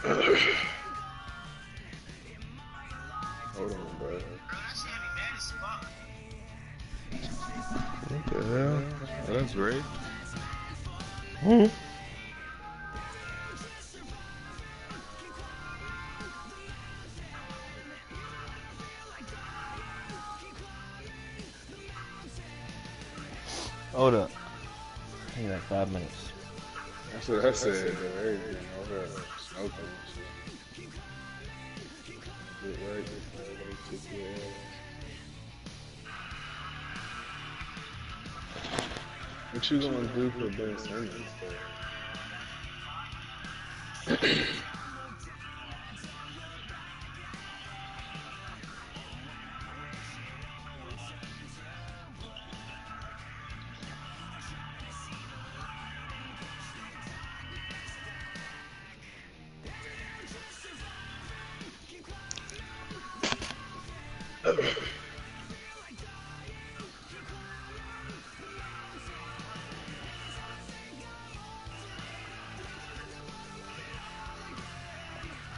Hold on, bro. What the hell? Oh, that's great. Hmm. Hold up. I need like 5 minutes. That's what I said, though. Everything over there smoking and shit. Get right before they kick your ass. What you gonna do for Ben Simmons, though?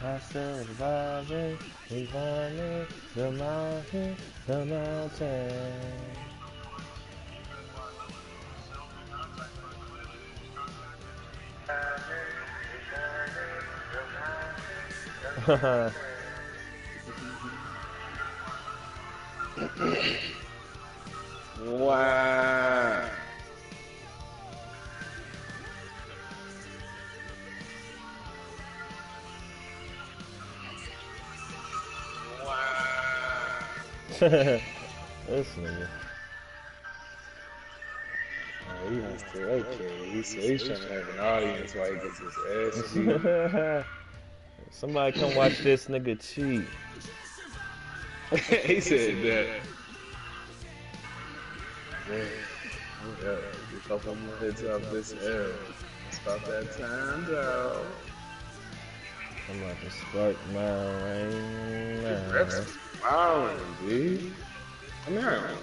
I still surviving, we climbing the mountain, the mountain. Wow. This nigga. Oh, he wants to, okay. He's trying to have an audience while he gets his ass beat. Somebody come watch this nigga cheat. He said that. Man, hold up. A couple more hits off this L. It's about that time, though. I'm about to spark my rain. That's smiling, dude. I mean, I don't know.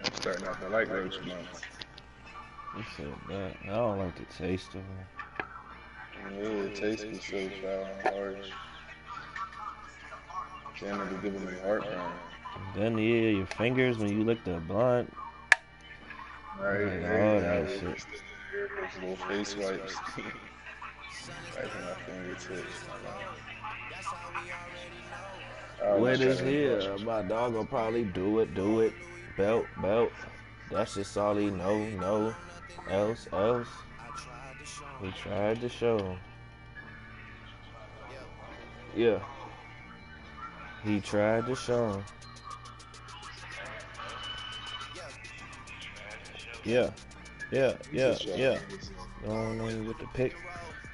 I'm starting off, I like roach mounts. You said that. I don't like the taste of them. Yeah, the taste be so foul and harsh. Damn, it be giving me heartburn. Then yeah, your fingers when you lick the blunt. Right, Like, right. all that shit. Those little face wipes. Wiping my fingertips. Wet is here. My dog will probably do it. Belt. That's just all he know. Else. He tried to show him. Yeah. He tried to show him. Yeah. Going in with the pick.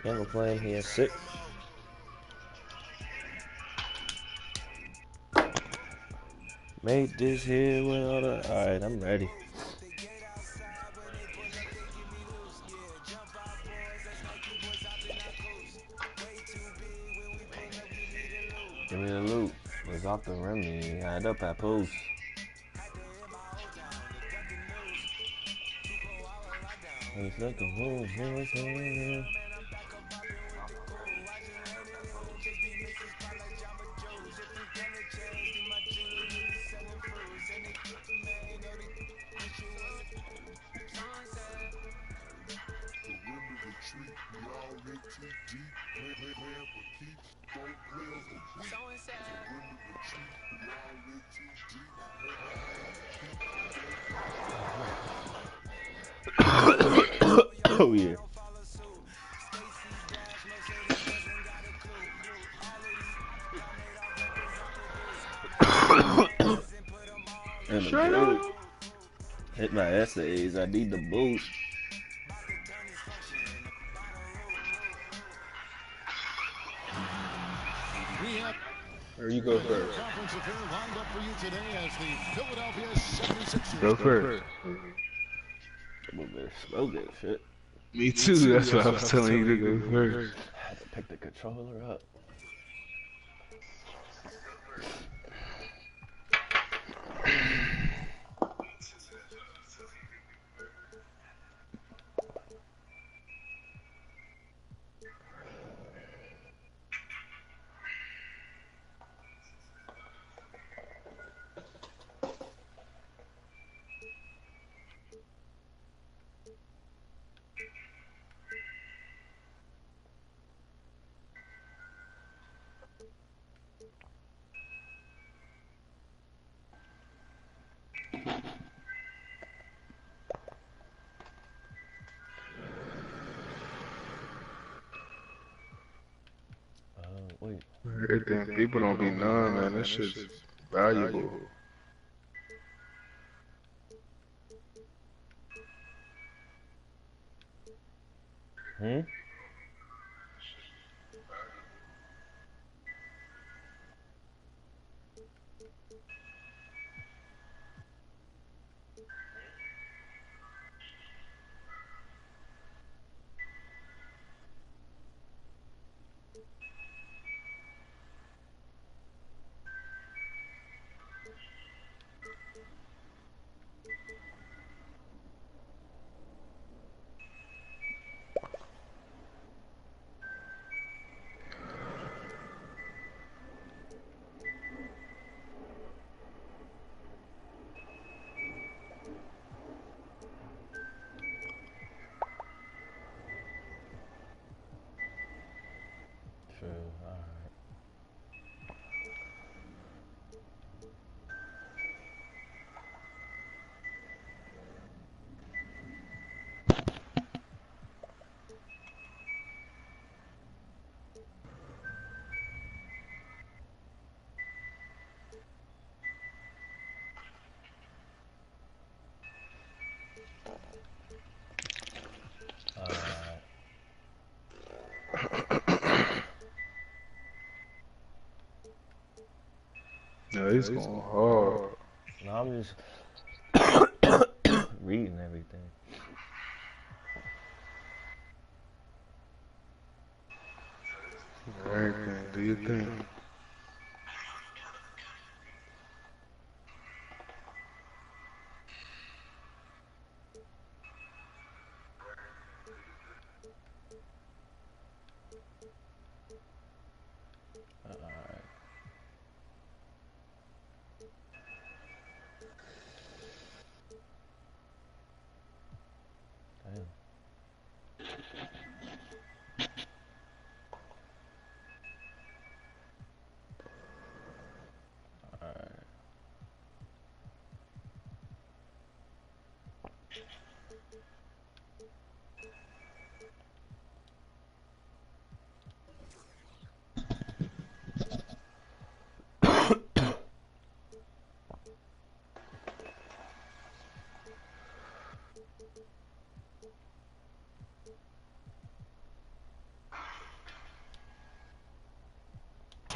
Never playing here 6. Made this here with all the. Alright, I'm ready. Give me the loot. Was off the rim. He had up at post. He's looking for him. Oh yeah. And the boost. Hit my essays. I need the boost. Or you go first. Conference affair lined up for you today as the Philadelphia 76ers Go first. Smoke that shit. Me too. That's why I was telling you to go first. I had to pick the controller up. Wait. Everything. People don't be knowing, man. This shit's valuable. Hmm? True. Alright. No, it's going hard. No, I'm just reading everything. Everything. Do you think? Alright. Damn. Alright.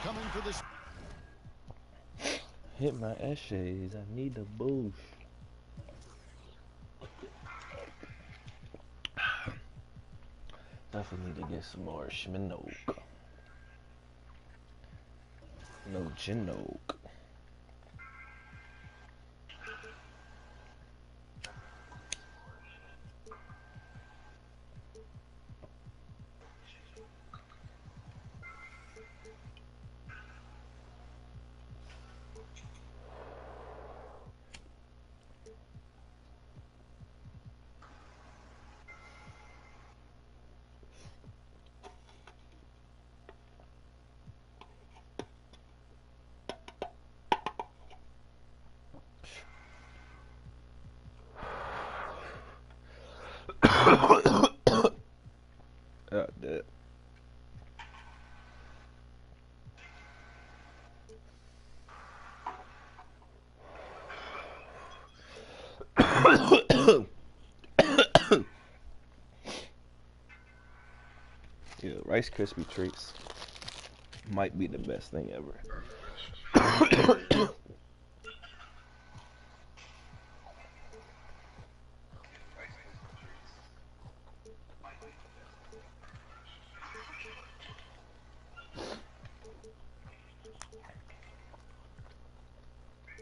coming for this. Hit my essays. I need the boost. Definitely need to get some more Schminoke. No Ginoke. God damn. Yeah, Rice Krispie treats might be the best thing ever.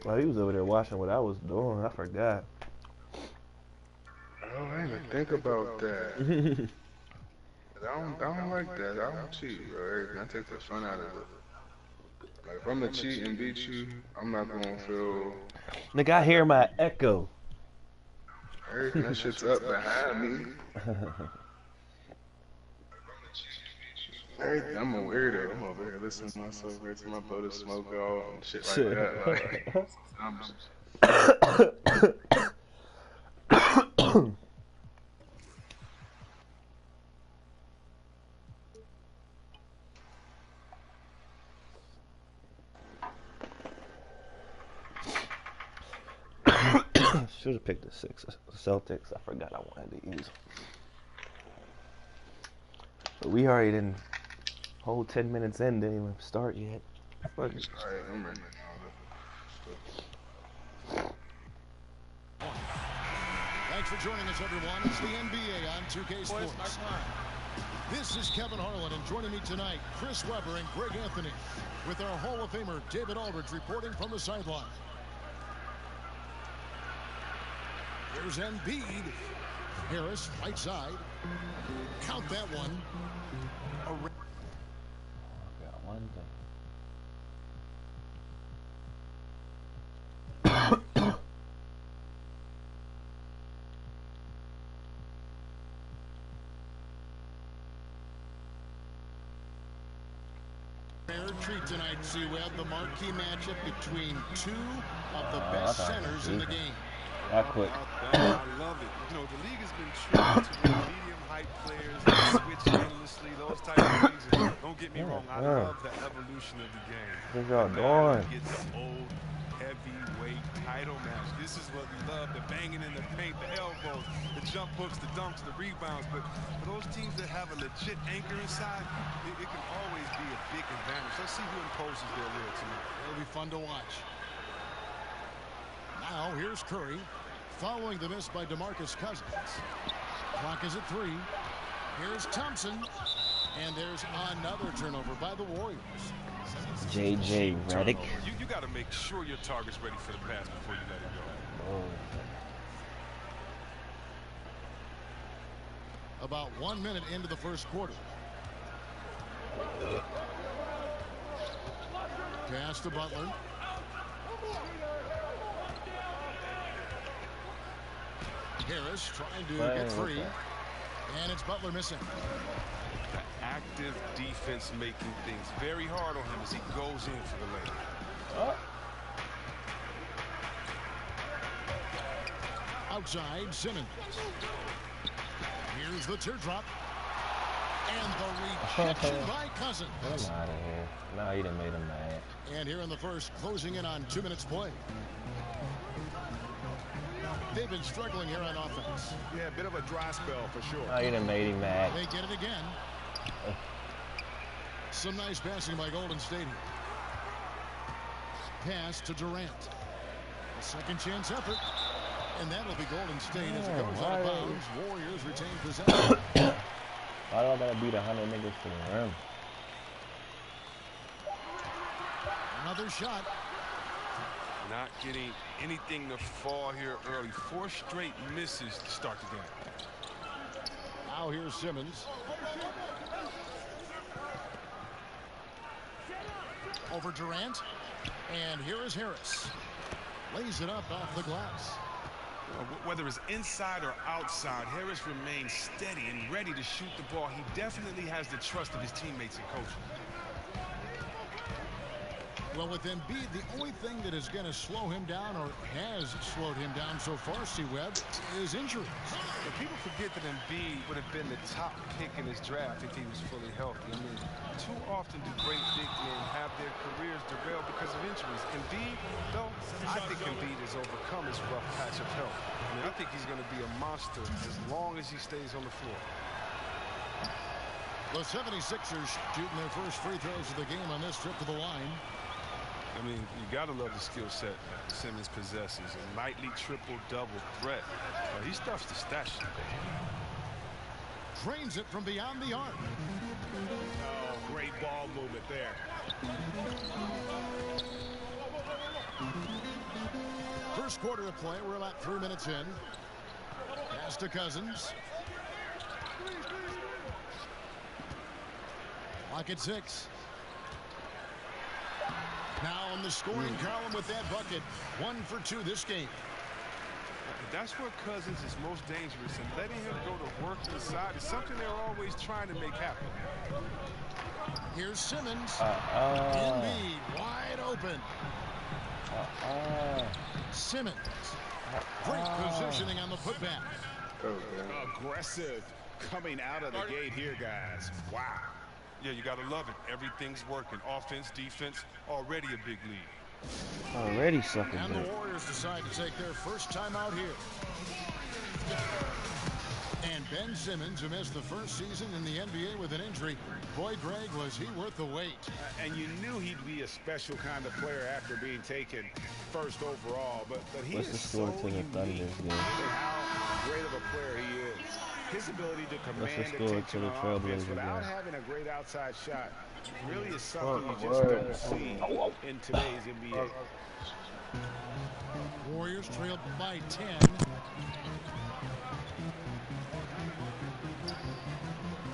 Oh, he was over there watching what I was doing. I forgot. Oh, I didn't even think about that. I don't like that. I don't cheat, bro. I take the fun out of it. Like, if I'm gonna cheat and beat you, I'm not gonna feel. Nigga, I hear my echo. Everything that shit's up behind me. I'm a weirdo. I'm over here listening to myself every time I blow the smoke off and shit like that. Like, should have picked the Celtics. I forgot I wanted to use them. But we already didn't. Whole 10 minutes in, didn't even start yet. Fuck it. Alright, I'm ready. Thanks for joining us, everyone. It's the NBA on 2K Sports. This is Kevin Harlan, and joining me tonight, Chris Webber and Greg Anthony, with our Hall of Famer David Aldridge reporting from the sideline. Here's Embiid. Harris, right side. Count that one. Got one thing. Treat tonight, C-Web, the marquee matchup between two of the best centers in the game. That quick. I love it. You know, the league has been trained to win medium height players, switch endlessly, those type of things. And don't get me wrong, I love the evolution of the game. What y'all doing? Get the old heavyweight title match. This is what we love, the banging in the paint, the elbows, the jump hooks, the dunks, the rebounds. But for those teams that have a legit anchor inside, it can always be a big advantage. Let's see who imposes their will tonight. It'll be fun to watch. Now, here's Curry, following the miss by DeMarcus Cousins. Clock is at 3. Here's Thompson, and there's another turnover by the Warriors. JJ Redick. You got to make sure your target's ready for the pass before you let it go. Oh. About 1 minute into the first quarter. Pass to Butler. Harris trying to get free. And it's Butler missing. Active defense making things very hard on him as he goes in for the layup. Outside, Simmons. Here's the teardrop. And the rejection by Cousins. Get him out of here. Now you done made him mad. And here in the first, closing in on 2 minutes play. They've been struggling here on offense. Yeah, a bit of a dry spell for sure. Now you done made him mad. They get it again. Some nice passing by Golden State here. Pass to Durant. A second chance effort. And that'll be Golden State as it goes out of bounds. Warriors retain possession. Why do I gotta beat 100 niggas to the rim? Another shot. Not getting anything to fall here early. 4 straight misses to start the game. Now here's Simmons. Over Durant. And here is Harris. Lays it up off the glass. Whether it's inside or outside, Harris remains steady and ready to shoot the ball. He definitely has the trust of his teammates and coach. Well, with Embiid, the only thing that is going to slow him down, or has slowed him down so far, C-Web, is injuries. And people forget that Embiid would have been the top pick in his draft if he was fully healthy. I mean, too often do great big men have their careers derailed because of injuries. Embiid, though, I think Embiid has overcome his rough patch of health. I mean, I think he's going to be a monster as long as he stays on the floor. The 76ers shooting their first free throws of the game on this trip to the line. I mean, you got to love the skill set Simmons possesses. A nightly triple-double threat. He stuffs the stat sheet. Drains it from beyond the arc. Oh, great ball movement there. First quarter of play. We're about 3 minutes in. Pass to Cousins. Clock at 6. Now on the scoring column with that bucket. 1 for 2 this game. That's where Cousins is most dangerous, and letting him go to work inside is something they're always trying to make happen. Here's Simmons. Embiid wide open. Simmons. Great positioning on the putback. Aggressive coming out of the gate here, guys. Wow. Yeah, you got to love it. Everything's working. Offense, defense, already a big lead. Already sucking. And the Warriors decide to take their first time out here. And Ben Simmons, who missed the first season in the NBA with an injury. Boy, Greg, was he worth the wait. And you knew he'd be a special kind of player after being taken first overall. But he is so unique in how great of a player he is. His ability to command attention on offense without having a great outside shot really is something you just don't see in today's NBA. Warriors trailed by 10.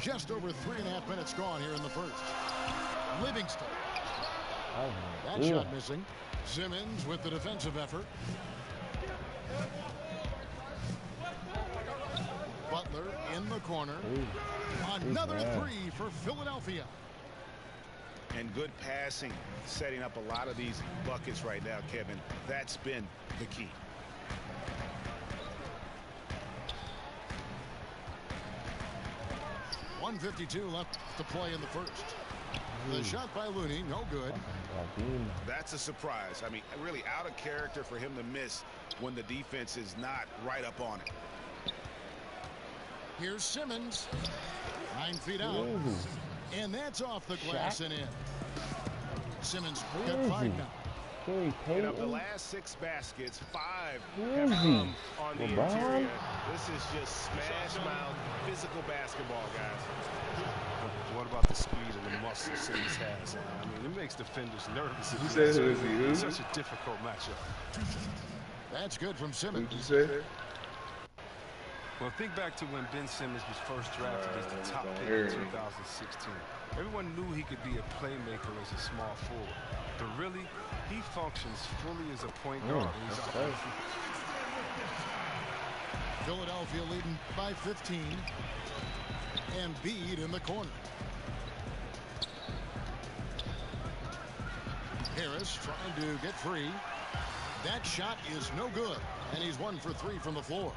Just over 3.5 minutes gone here in the first. Livingston. That shot missing. Simmons with the defensive effort. Butler in the corner. Another three for Philadelphia. And good passing, setting up a lot of these buckets right now, Kevin. That's been the key. .152 left to play in the first. The shot by Looney, no good. That's a surprise. I mean, really out of character for him to miss when the defense is not right up on it. Here's Simmons. 9 feet out. And that's off the glass and in. Simmons got 5 now. And of the last 6 baskets, 5 have come on the interior. This is just smash mouth physical basketball, guys. What about the speed and the muscle Simmons has? I mean, it makes defenders nervous. You said who is he? It's such a difficult matchup. That's good from Simmons. What'd you say? Well, think back to when Ben Simmons was first drafted as the top pick in 2016. Everyone knew he could be a playmaker as a small forward. But really, he functions fully as a point guard. Philadelphia leading by 15. Embiid in the corner. Harris trying to get free. That shot is no good. And he's 1 for 3 from the floor.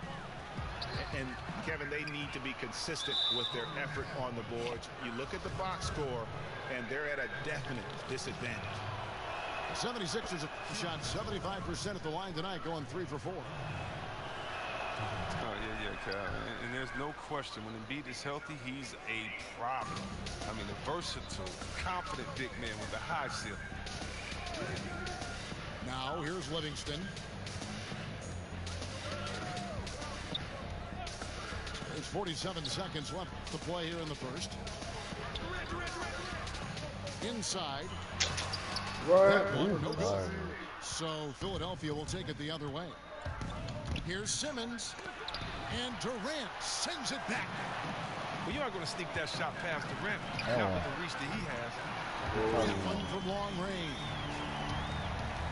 And, Kevin, they need to be consistent with their effort on the boards. You look at the box score, and they're at a definite disadvantage. The 76ers have shot 75% at the line tonight, going 3 for 4. Oh, yeah, Cal. And there's no question, when Embiid is healthy, he's a problem. I mean, a versatile, confident big man with a high ceiling. Now, here's Livingston. There's 47 seconds left to play here in the first. Inside. That one, no good. So Philadelphia will take it the other way. Here's Simmons. And Durant sends it back. Well, you aren't going to sneak that shot past Durant. Not with the reach that he has. One from long range.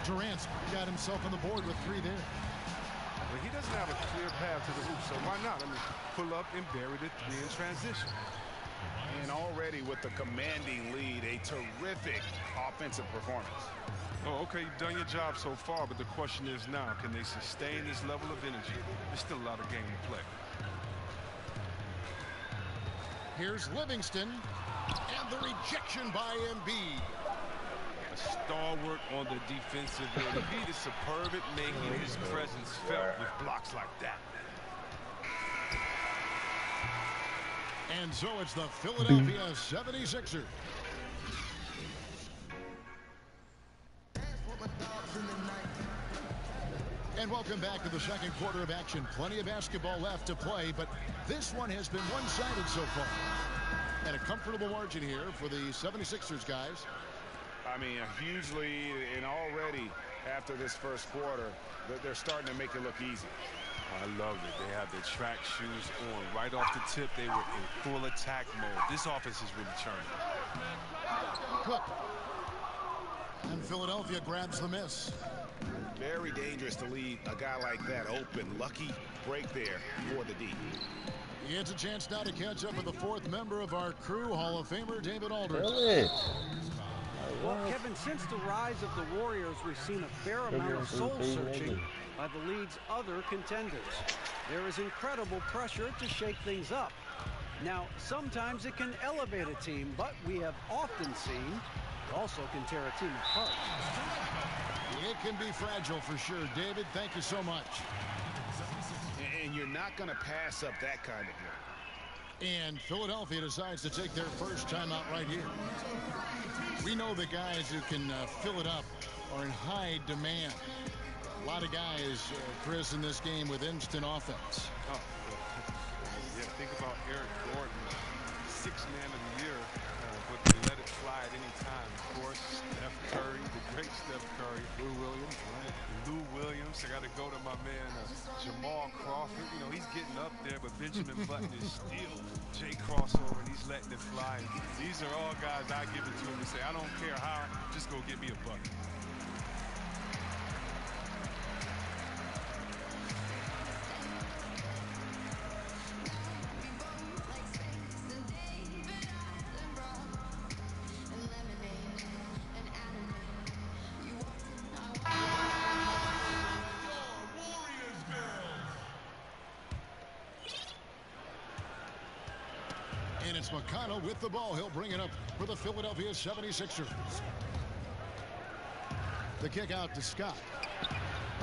Durant's got himself on the board with 3 there. But he doesn't have a clear path to the hoop, so why not? I mean, pull up and bury the 3 in transition. And already with the commanding lead, a terrific offensive performance. Oh, okay, you've done your job so far, but the question is now, can they sustain this level of energy? There's still a lot of game to play. Here's Livingston, and the rejection by Embiid. A stalwart on the defensive end. Embiid is superb at making his presence felt with blocks like that. And so it's the Philadelphia 76ers. And welcome back to the second quarter of action. Plenty of basketball left to play, but this one has been one-sided so far. And a comfortable margin here for the 76ers, guys. I mean, a huge lead, and already after this first quarter, they're starting to make it look easy. I love it. They have their track shoes on. Right off the tip, they were in full attack mode. This offense is really churning. Cook. And Philadelphia grabs the miss. Very dangerous to leave a guy like that open. Lucky break there for the D. He gets a chance now to catch up with the fourth member of our crew, Hall of Famer David Aldridge. Well, Kevin, since the rise of the Warriors, we've seen a fair amount of soul-searching by the league's other contenders. There is incredible pressure to shake things up. Now, sometimes it can elevate a team, but we have often seen it also can tear a team apart. It can be fragile for sure. David, thank you so much. And you're not going to pass up that kind of play. And Philadelphia decides to take their first timeout right here. We know the guys who can fill it up are in high demand. A lot of guys, Chris, in this game with instant offense. Oh, yeah, think about Eric Gordon, sixth man of the year, but they let it fly at any time. Of course, Steph Curry, the great Steph Curry. Lou Williams, right? Lou Williams. I got to go to my man Jamal Crawford. You know, he's getting up there, but Benjamin Button is still Jay crossover, and he's letting it fly. These are all guys I give it to him and say, I don't care how, just go get me a bucket. And it's McConnell with the ball. He'll bring it up for the Philadelphia 76ers. The kick out to Scott.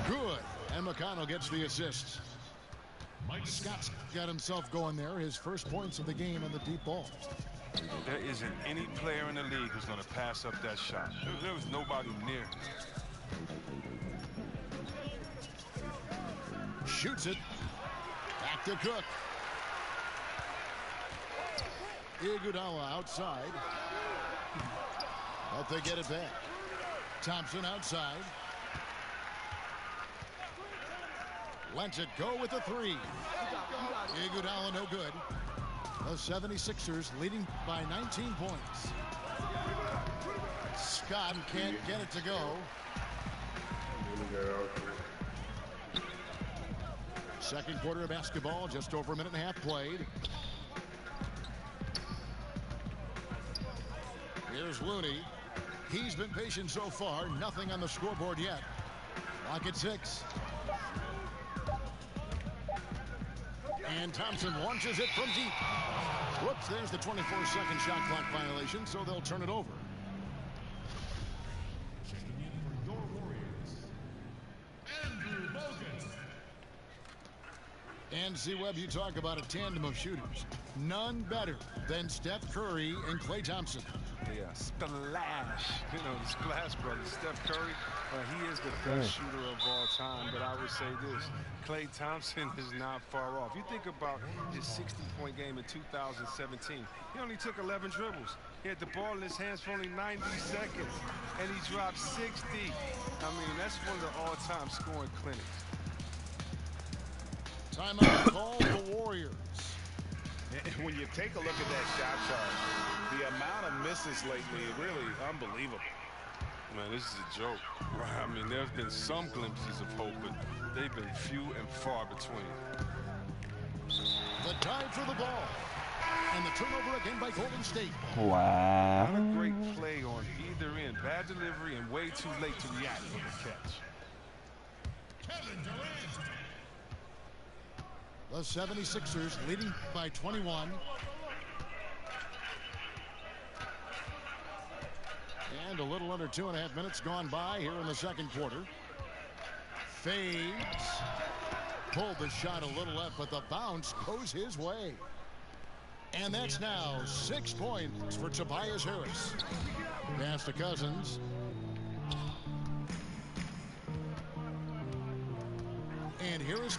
Good. And McConnell gets the assist. Scott's got himself going there. His first points of the game on the deep ball. There isn't any player in the league who's going to pass up that shot. There was nobody near. Shoots it. Back to Cook. Iguodala outside. But they get it back. Thompson outside. Lets it go with the three. Iguodala no good. The 76ers leading by 19 points. Scott can't get it to go. Second quarter of basketball, just over a minute and a half played. Here's Looney. He's been patient so far. Nothing on the scoreboard yet. Clock at 6. And Thompson launches it from deep. Whoops, there's the 24-second shot clock violation, so they'll turn it over. And see, Webb, you talk about a tandem of shooters. None better than Steph Curry and Klay Thompson. Yeah, splash. You know, the Splash Brothers. Steph Curry, he is the best shooter of all time. But I would say this, Klay Thompson is not far off. You think about his 60-point game in 2017. He only took 11 dribbles. He had the ball in his hands for only 90 seconds, and he dropped 60. I mean, that's one of the all-time scoring clinics. Timeout called the Warriors. And when you take a look at that shot chart, the amount of misses lately is really unbelievable. Man, this is a joke. I mean, there's been some glimpses of hope, but they've been few and far between. The dive for the ball. And the turnover again by Golden State. Wow. Not a great play on either end. Bad delivery and way too late to react with the catch. The 76ers leading by 21. And a little under 2.5 minutes gone by here in the second quarter. Fades. Pulled the shot a little left, but the bounce goes his way. And that's now 6 points for Tobias Harris. Pass to Cousins.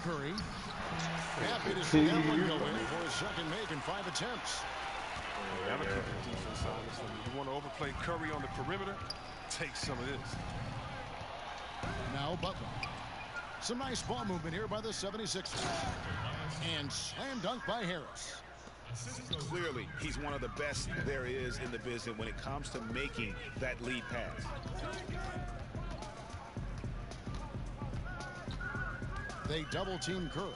Curry. Happy to see that one go in for his second make in 5 attempts. That'll keep the defense honest. You want to overplay Curry on the perimeter? Take some of this. Now Butler. Some nice ball movement here by the 76ers. And slam dunk by Harris. Clearly, he's one of the best there is in the business when it comes to making that lead pass. They double team Curry.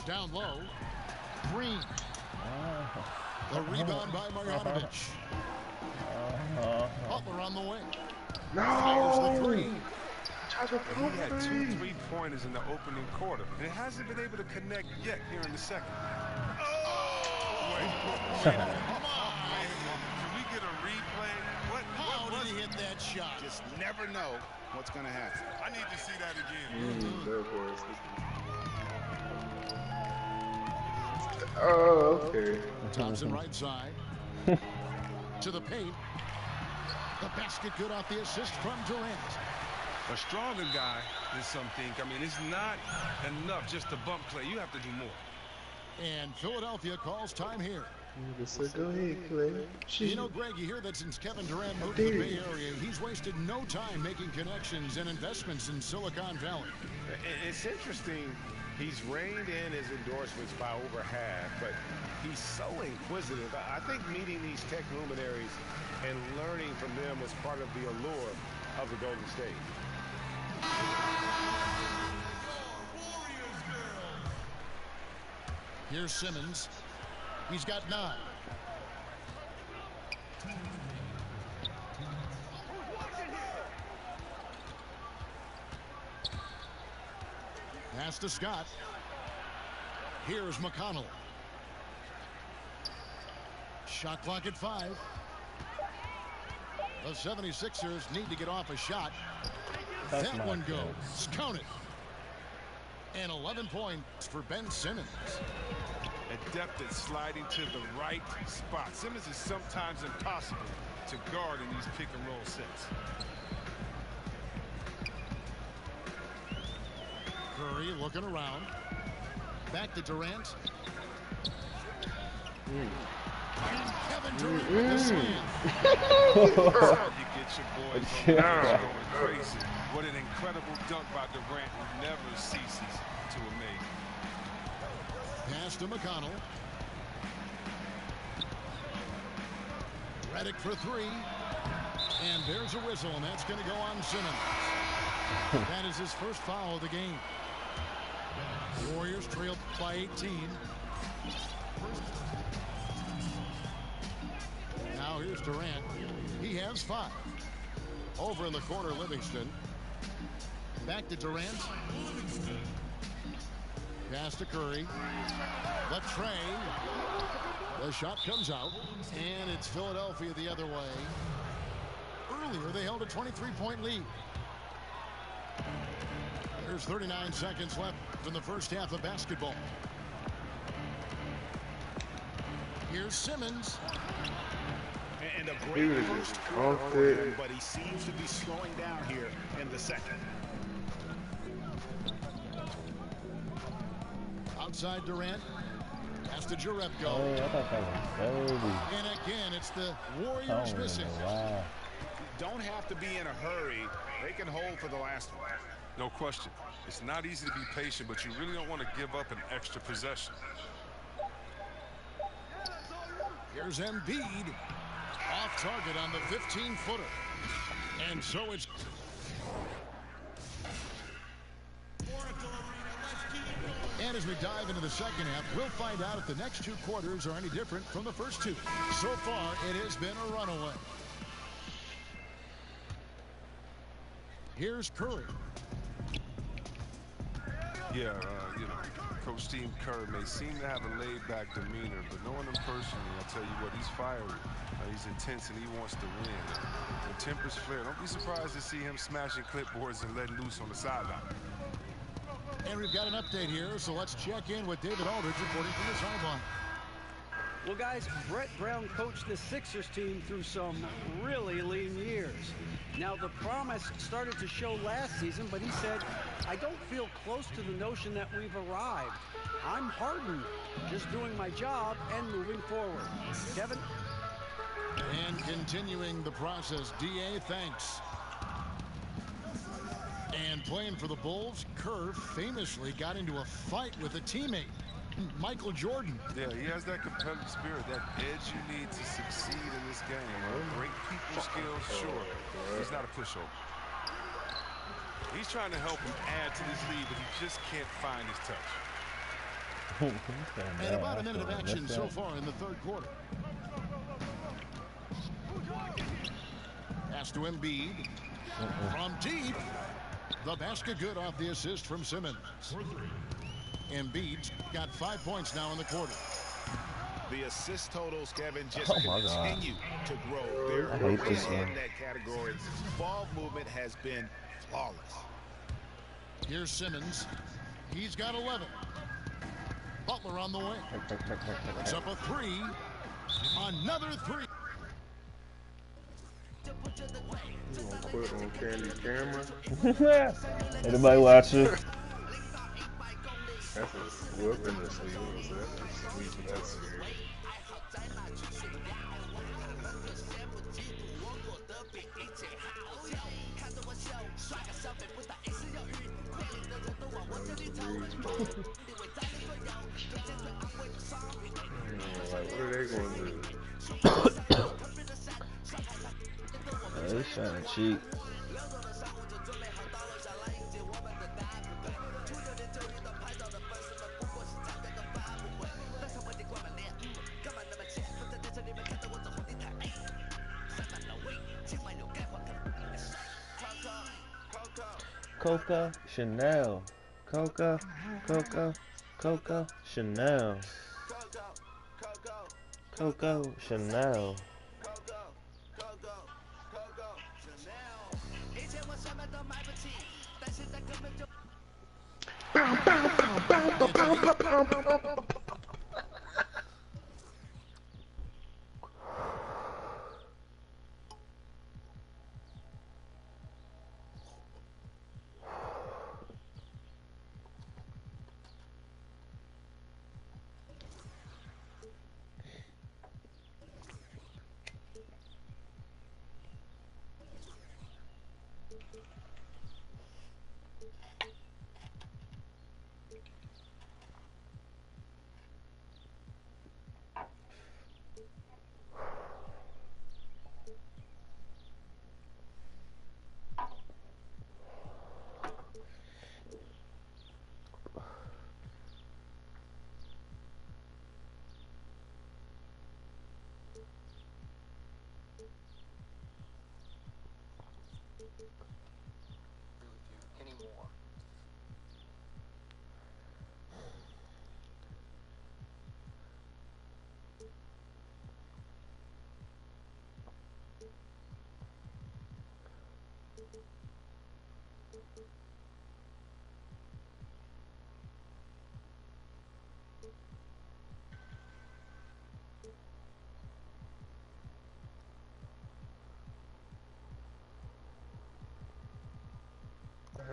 Down low. Green. The rebound by Marjanovic. Butler on the wing. Fires the three. He had 2 3-pointers in the opening quarter, and it hasn't been able to connect yet here in the second. Oh! Wait, come on. Can we get a replay? How did he hit that shot? Just never know what's going to happen. I need to see that again. Oh, okay. Thompson right side. To the paint. The basket good off the assist from Durant. A stronger guy than some think. I mean, it's not enough just to bump play. You have to do more. And Philadelphia calls time here. Go ahead, Clay. You know, Greg, you hear that since Kevin Durant moved to the Bay Area, he's wasted no time making connections and investments in Silicon Valley. It's interesting. He's reined in his endorsements by over half, but he's so inquisitive. I think meeting these tech luminaries and learning from them was part of the allure of the Golden State. Here's Simmons. He's got 9. Pass to Scott. Here's McConnell. Shot clock at 5. The 76ers need to get off a shot. That one goes. Count it. And 11 points for Ben Simmons. Adept at sliding to the right spot. Simmons is sometimes impossible to guard in these pick and roll sets. Curry looking around. Back to Durant. And Kevin Durant with the slam. You get your boys going crazy. What an incredible dunk by Durant, who never ceases to amaze. Pass to McConnell. Redick for 3. And there's a whistle, and that's going to go on Simmons. That is his first foul of the game. The Warriors trailed by 18. Now here's Durant. He has 5. Over in the corner, Livingston. Back to Durant. Pass to Curry. The tray. The shot comes out. And it's Philadelphia the other way. Earlier, they held a 23-point lead. There's 39 seconds left in the first half of basketball. Here's Simmons. And a great first quarter, but he seems to be slowing down here in the second. Outside Durant. Pass to Jerebko. Oh, I thought that was baby. And again, it's the Warriors missing. Wow. Don't have to be in a hurry. They can hold for the last one. No question. It's not easy to be patient, but you really don't want to give up an extra possession. Here's Embiid. Off target on the 15-footer. And so it's... And as we dive into the second half, we'll find out if the next 2 quarters are any different from the first 2. So far, it has been a runaway. Here's Curry. Yeah, you know, Coach Steve Kerr may seem to have a laid-back demeanor, but knowing him personally, I'll tell you what, he's fiery. He's intense and he wants to win. When tempers flare, don't be surprised to see him smashing clipboards and letting loose on the sideline. And we've got an update here, so let's check in with David Aldridge reporting from the sideline. Well, guys, Brett Brown coached the Sixers team through some really lean years. Now, the promise started to show last season, but he said, I don't feel close to the notion that we've arrived. I'm hardened, just doing my job and moving forward. Kevin? And continuing the process, D.A., thanks. And playing for the Bulls, Kerr famously got into a fight with a teammate, Michael Jordan. Yeah, he has that competitive spirit, that edge you need to succeed in this game. Great people skills, sure. He's not a pushover. He's trying to help him add to this lead, but he just can't find his touch. And about a minute of action so far in the third quarter. Pass to Embiid. From deep. The basket good off the assist from Simmons. Embiid's got 5 points now in the quarter. The assist totals, Kevin, just continue to grow. They're way in that category. Ball movement has been flawless. Here's Simmons. He's got 11. Butler on the wing. Puts up a three. Another three. You gonna quit on Candy camera? Anybody watching? That's a whoop in the sleeve. What was that? That's serious. Like, what are they going to do? They trying to cheat. Coca, Chanel. Coca, Coca, Coca, Chanel. Coco, Chanel.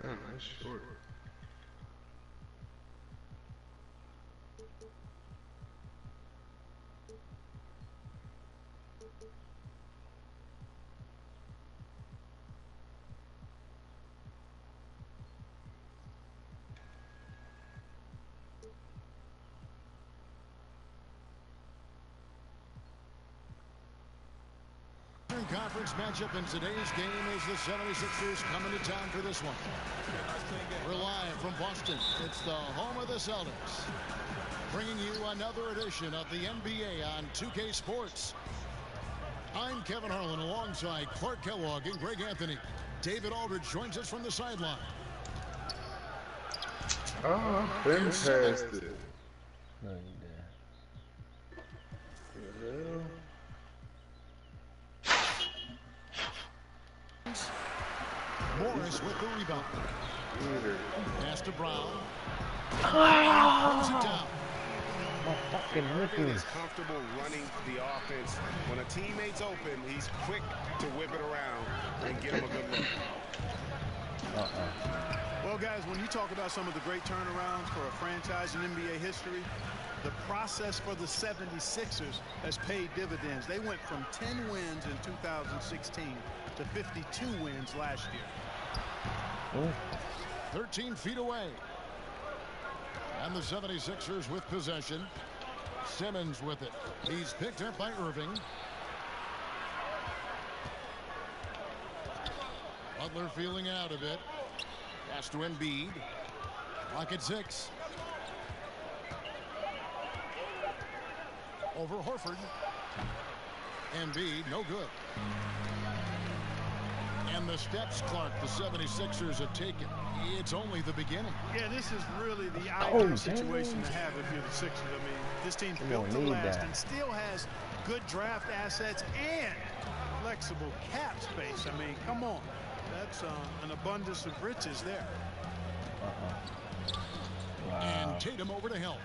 Damn, that's short. Conference matchup in today's game is the 76ers coming to town for this one. We're live from Boston. It's the home of the Celtics. Bringing you another edition of the NBA on 2K Sports. I'm Kevin Harlan alongside Clark Kellogg and Greg Anthony. David Aldridge joins us from the sideline. Oh, fantastic. No, you did. Morris with the rebound. Pass to Brown. Brings it down. Irving is comfortable running the offense. When a teammate's open, he's quick to whip it around and get him a good look. Well, guys, when you talk about some of the great turnarounds for a franchise in NBA history, the process for the 76ers has paid dividends. They went from 10 wins in 2016 to 52 wins last year. 13 feet away. And the 76ers with possession. Simmons with it. He's picked up by Irving. Butler feeling out a bit. Pass to Embiid. Clock at 6. Over Horford. Embiid, no good. And the steps, Clark, the 76ers have taken. It's only the beginning. Yeah, this is really the ideal situation to have if you're the Sixers. I mean, this team's built to last and still has good draft assets and flexible cap space. I mean, come on. That's an abundance of riches there. Wow. And Tatum over to help.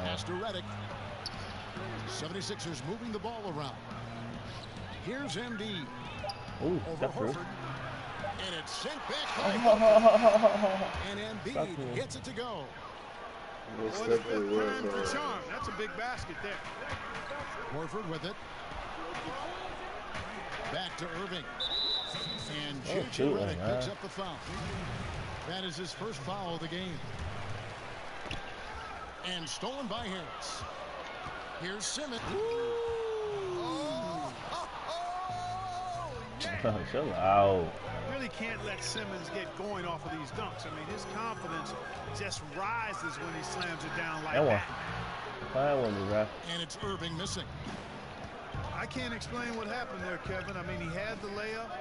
Pass to Redick. 76ers moving the ball around. Here's Embiid. Over Horford. And it's sent back by Horford. And Embiid gets it to go. What a fifth time for charm. That's a big basket there. Horford with it. Back to Irving. And J.J. Redick picks up the foul. That is his first foul of the game. And stolen by Harris. Here's Simmons. Chill out. Really can't let Simmons get going off of these dunks. I mean, his confidence just rises when he slams it down like that. And it's Irving missing. I can't explain what happened there, Kevin. I mean, he had the layup.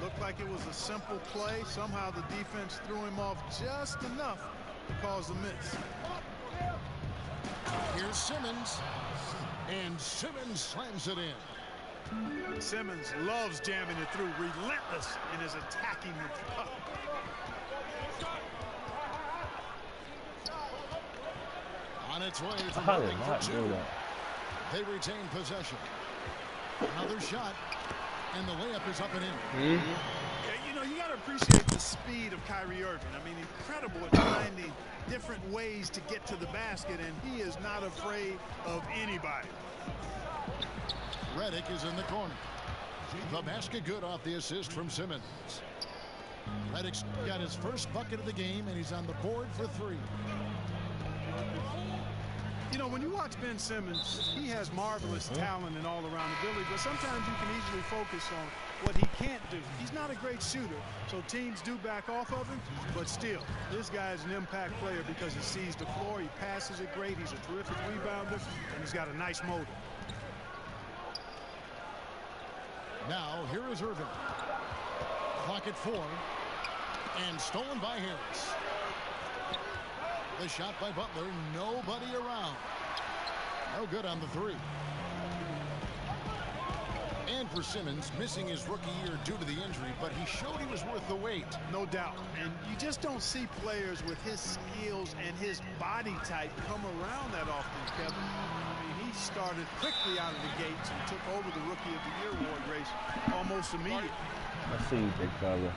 Looked like it was a simple play. Somehow the defense threw him off just enough to cause a miss. Here's Simmons. And Simmons slams it in. Simmons loves jamming it through, relentless in his attacking with the puck. On its way from Irving for 2. They retain possession. Another shot, and the layup is up and in. Yeah, you know, you got to appreciate the speed of Kyrie Irving. I mean, incredible at finding different ways to get to the basket, and he is not afraid of anybody. Redick is in the corner. The basket good off the assist from Simmons. Redick's got his first bucket of the game, and he's on the board for 3. You know, when you watch Ben Simmons, he has marvelous talent and all-around ability, but sometimes you can easily focus on what he can't do. He's not a great shooter, so teams do back off of him, but still, this guy is an impact player because he sees the floor, he passes it great, he's a terrific rebounder, and he's got a nice motor. Now, here is Irving. Clock at 4, and stolen by Harris. The shot by Butler, nobody around. No good on the 3. And for Simmons, missing his rookie year due to the injury, but he showed he was worth the wait. No doubt. And you just don't see players with his skills and his body type come around that often, Kevin. I mean, he started quickly out of the gates and took over the Rookie of the Year award race almost immediately. I see you, big fella.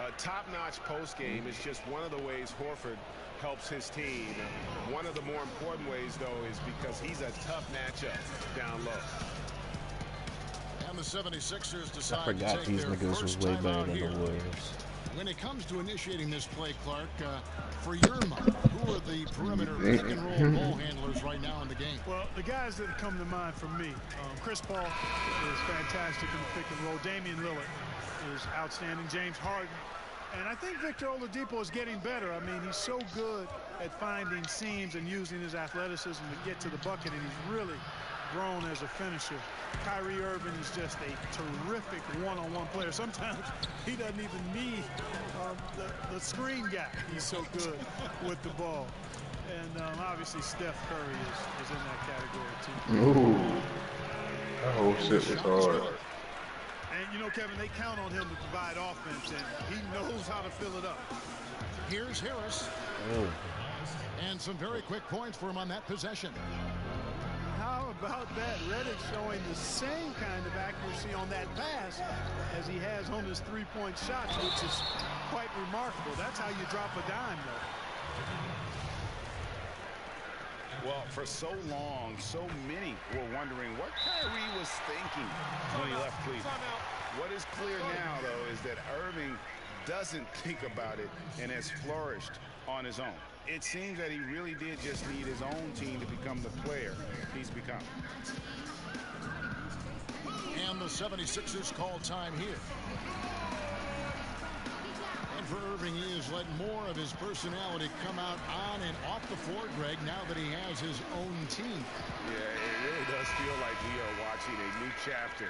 A top-notch post-game is just one of the ways Horford helps his team. One of the more important ways, though, is because he's a tough matchup down low. And the 76ers decide I forgot to take these their niggas was first way time better out than here. the Warriors. When it comes to initiating this play, Clark, for your month, who are the perimeter pick-and-roll ball handlers right now in the game? Well, the guys that come to mind for me, Chris Paul is fantastic in the pick-and-roll. Damian Lillard is outstanding. James Harden. And I think Victor Oladipo is getting better. I mean, he's so good at finding seams and using his athleticism to get to the bucket, and he's really grown as a finisher. Kyrie Irving is just a terrific one-on-one player. Sometimes he doesn't even need the screen guy. He's so good with the ball. And obviously Steph Curry is in that category too. Ooh. That whole shit was hard. And, you know, Kevin, they count on him to provide offense, and he knows how to fill it up. Here's Harris. And some very quick points for him on that possession. How about that? Reddick showing the same kind of accuracy on that pass as he has on his three-point shots, which is quite remarkable. That's how you drop a dime, though. Well, for so long, so many were wondering what Kyrie was thinking when he left Cleveland. What is clear now, though, is that Irving doesn't think about it and has flourished on his own. It seems that he really did just need his own team to become the player he's become. And the 76ers call time here. And for Irving, he has let more of his personality come out on and off the floor, Greg, now that he has his own team. Yeah, it really does feel like we are watching a new chapter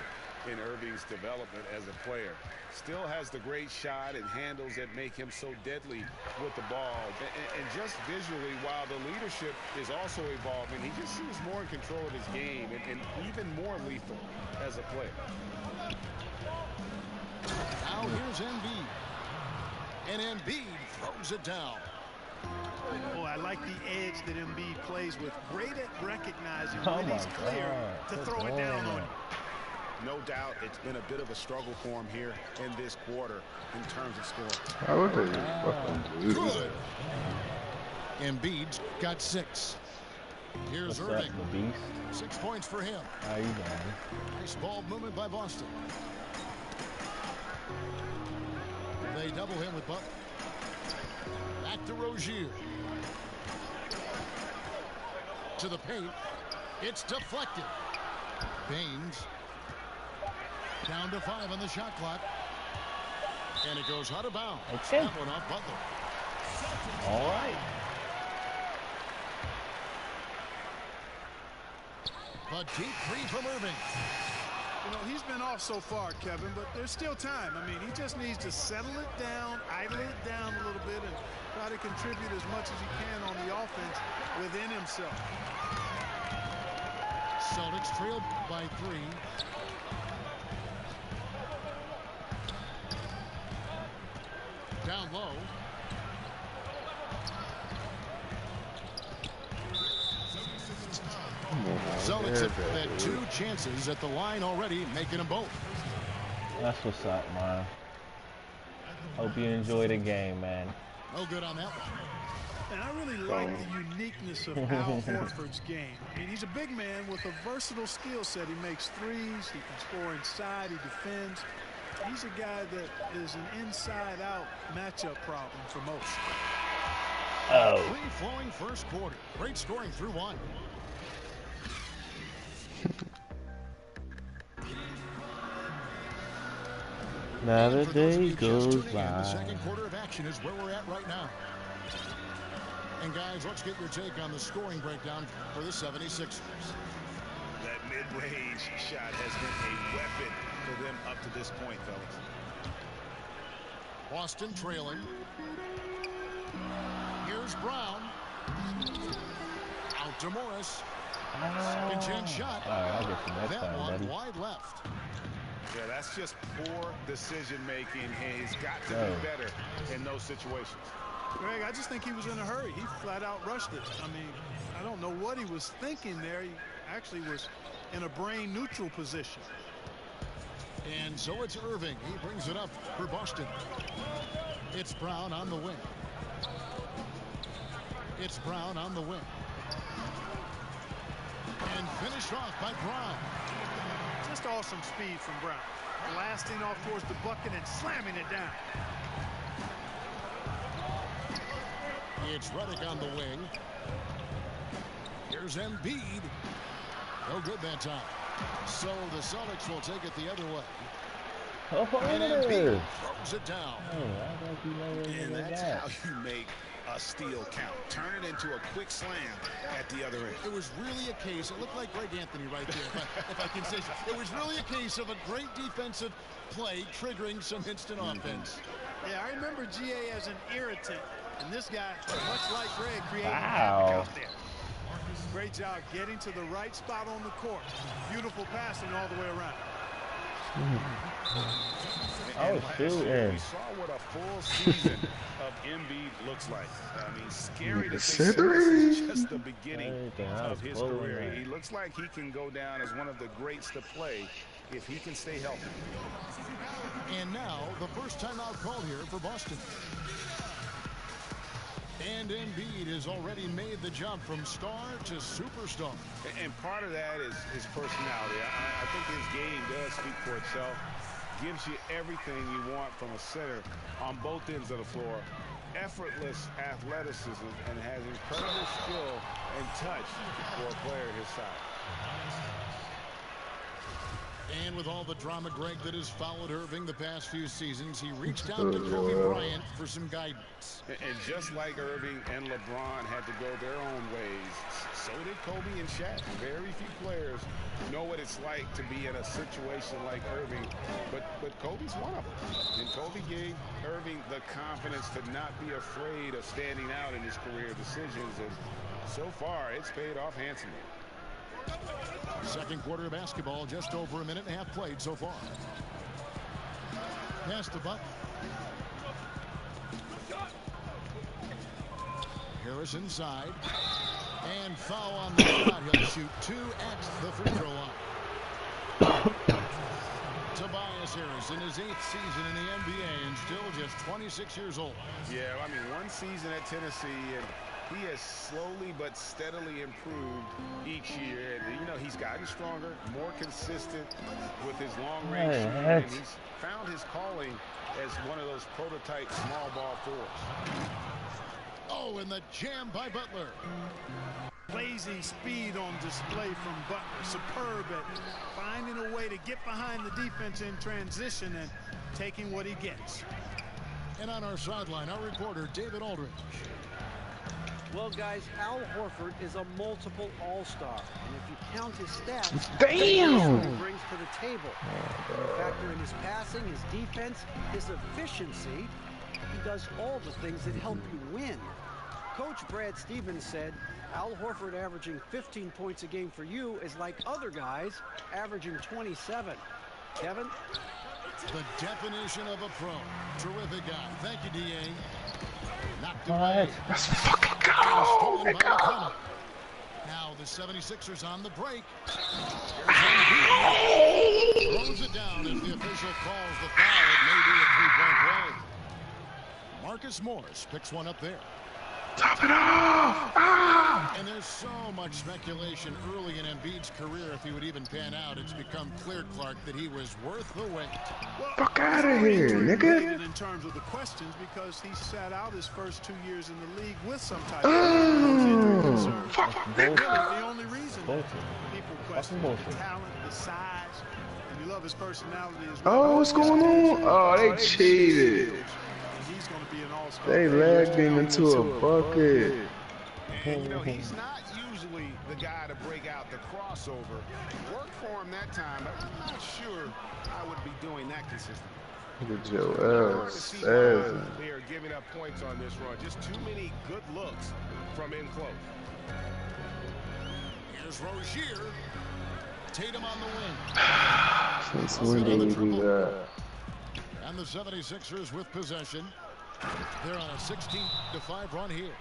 in Irving's development as a player. Still has the great shot and handles that make him so deadly with the ball. And just visually, while the leadership is also evolving, he just seems more in control of his game and even more lethal as a player. Now here's Embiid. And Embiid throws it down. Oh, I like the edge that Embiid plays with. Great at recognizing when he's clear to throw it down on him. No doubt it's been a bit of a struggle for him here in this quarter in terms of scoring. How would they fucking do Good. Embiid's got 6. Here's Irving. 6 points for him. How you doing? Nice ball movement by Boston. They double him with Butler. Back to Rozier. To the paint. It's deflected. Baines. Down to 5 on the shot clock. And it goes out of bounds. Okay. That one off Butler. All right. But deep three from Irving. You know, he's been off so far, Kevin, but there's still time. I mean, he just needs to settle it down, idle it down a little bit, and try to contribute as much as he can on the offense within himself. Celtics trailed by 3. Down low. Celtics have had 2 chances at the line already, making them both. That's what's up, man. Hope you enjoy the game, man. No good on that one. And I really like the uniqueness of Al Horford's game. I mean, he's a big man with a versatile skill set. He makes threes, he can score inside, he defends. He's a guy that is an inside-out matchup problem for most. Oh. Free-flowing first quarter. Great scoring through 1. Another day goes by. The second quarter of action is where we're at right now. And guys, let's get your take on the scoring breakdown for the 76ers. That mid-range shot has been a weapon for them up to this point, fellas. Boston trailing. Here's Brown. Out to Morris. Second chance shot. I'll get you next that time, one buddy. wide left. Yeah, that's just poor decision-making, and he's got to be better in those situations. Greg, I just think he was in a hurry. He flat out rushed it. I mean, I don't know what he was thinking there. He actually was in a brain neutral position. And so it's Irving. He brings it up for Boston. It's Brown on the wing. It's Brown on the wing. And finished off by Brown. Just awesome speed from Brown. Blasting off towards the bucket and slamming it down. It's Reddick on the wing. Here's Embiid. No good that time. So the Celtics will take it the other way. And Embiid throws it down. And that's how you make a steal count. Turn it into a quick slam at the other end. It was really a case, it looked like Greg Anthony right there, if I can say so. It was really a case of a great defensive play triggering some instant offense. Yeah, I remember GA as an irritant. And this guy, much like Greg, created havoc out there. Great job getting to the right spot on the court. Beautiful passing all the way around. Oh, shooting. We saw what a full season of Embiid looks like. I mean, scary to think that this is just the beginning of his career. He looks like he can go down as one of the greats to play if he can stay healthy. And now, the first timeout called here for Boston. And Embiid has already made the jump from star to superstar. And part of that is his personality. I think his game does speak for itself. Gives you everything you want from a center on both ends of the floor. Effortless athleticism and has incredible skill and touch for a player his size. And with all the drama, Greg, that has followed Irving the past few seasons, he reached out to Kobe Bryant for some guidance. And just like Irving and LeBron had to go their own ways, so did Kobe and Shaq. Very few players know what it's like to be in a situation like Irving, but Kobe's one of them. And Kobe gave Irving the confidence to not be afraid of standing out in his career decisions, and so far it's paid off handsomely. Second quarter of basketball, just over a minute and a half played so far. Pass to Buck. Harris inside. And foul on the shot. He'll shoot 2 at the free throw line. Tobias Harris in his 8th season in the NBA and still just 26 years old. Yeah, I mean, one season at Tennessee, and he has slowly but steadily improved each year. And, you know, he's gotten stronger, more consistent with his long-range shooting, and he's found his calling as one of those prototype small ball fours. Oh, and the jam by Butler. Blazing speed on display from Butler. Superb at finding a way to get behind the defense in transition and taking what he gets. And on our sideline, our reporter, David Aldridge. Well, guys, Al Horford is a multiple all-star. And if you count his stats, damn, he brings to the table. Factor in his passing, his defense, his efficiency. He does all the things that help you win. Coach Brad Stevens said, Al Horford averaging 15 points a game for you is like other guys averaging 27. Kevin? The definition of a pro. Terrific guy. Thank you, D.A. Knocked away. Let's fucking go. Now the 76ers on the break. Throws it down as the official calls the foul. It may be a three-point play. Marcus Morris picks one up there. Top it off! Ah! And there's so much speculation early in Embiid's career if he would even pan out. It's become clear, Clark, that he was worth the wait. Fuck out of here, nigga! In terms of the questions, because he sat out his first 2 years in the league with some type of injury concern. The only reason people question the talent, the size, and you love his personality as well. Oh, what's going on? Oh, they cheated. He's going to be an all-star. They lagged him into a bucket. And, you know, he's not usually the guy to break out the crossover. Worked for him that time, but I'm not sure I would be doing that consistently. Look at Joel. They are giving up points on this run. Just too many good looks from in close. Here's Rozier. Tatum on the wing. Since when did we do that? And the 76ers with possession. They're on a 16-5 run here.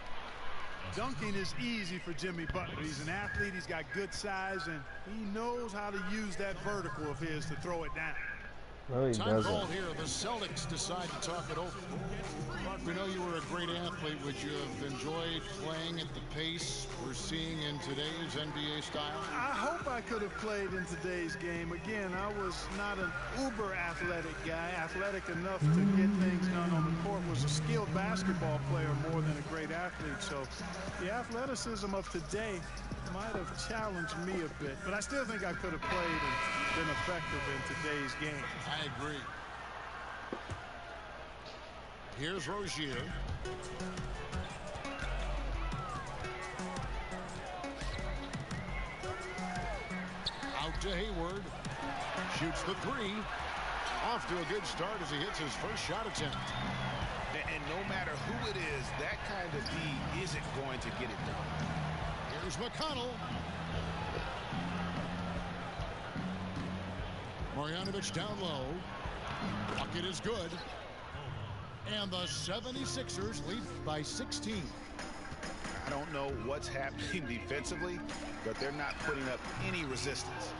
Dunking is easy for Jimmy Butler. He's an athlete, he's got good size, and he knows how to use that vertical of his to throw it down. No, he Time doesn't. call here. The Celtics decide to talk it over. Mark, we know you were a great athlete. Would you have enjoyed playing at the pace we're seeing in today's NBA style? I hope I could have played in today's game. Again, I was not an uber athletic guy. Athletic enough to get things done on the court. Was a skilled basketball player more than a great athlete. So the athleticism of today might have challenged me a bit. But I still think I could have played and been effective in today's game. I agree. Here's Rozier. Out to Hayward. Shoots the three. Off to a good start as he hits his first shot attempt. And no matter who it is, that kind of D isn't going to get it done. Here's McConnell. Marjanovic down low. Bucket is good. And the 76ers lead by 16. I don't know what's happening defensively, but they're not putting up any resistance.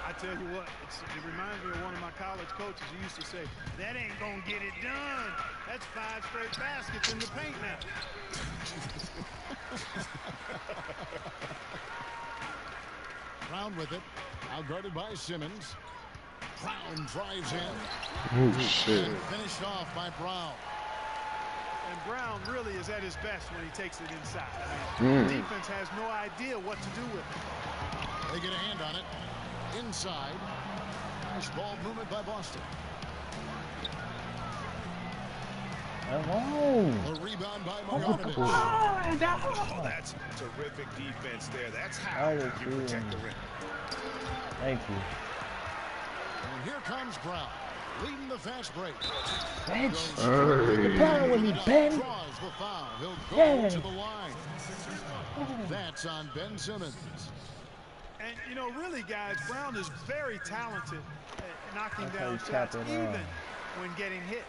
I tell you what, it reminds me of one of my college coaches who used to say, that ain't gonna get it done. That's 5 straight baskets in the paint now. Brown with it. Out guarded by Simmons. Brown drives in. Oh, shit. And finished off by Brown. And Brown really is at his best when he takes it inside. I mean, the defense has no idea what to do with it. They get a hand on it. Inside. Nice ball movement by Boston. The rebound by Marjanovic. Oh, that's terrific defense there. That's how you protect the rim. Thank you. And here comes Brown, leading the fast break. Bench. Hey. Brown when he bend. Draws the foul. He'll go to the line. That's on Ben Simmons. And, you know, really, guys, Brown is very talented at knocking down shots, even when getting hit.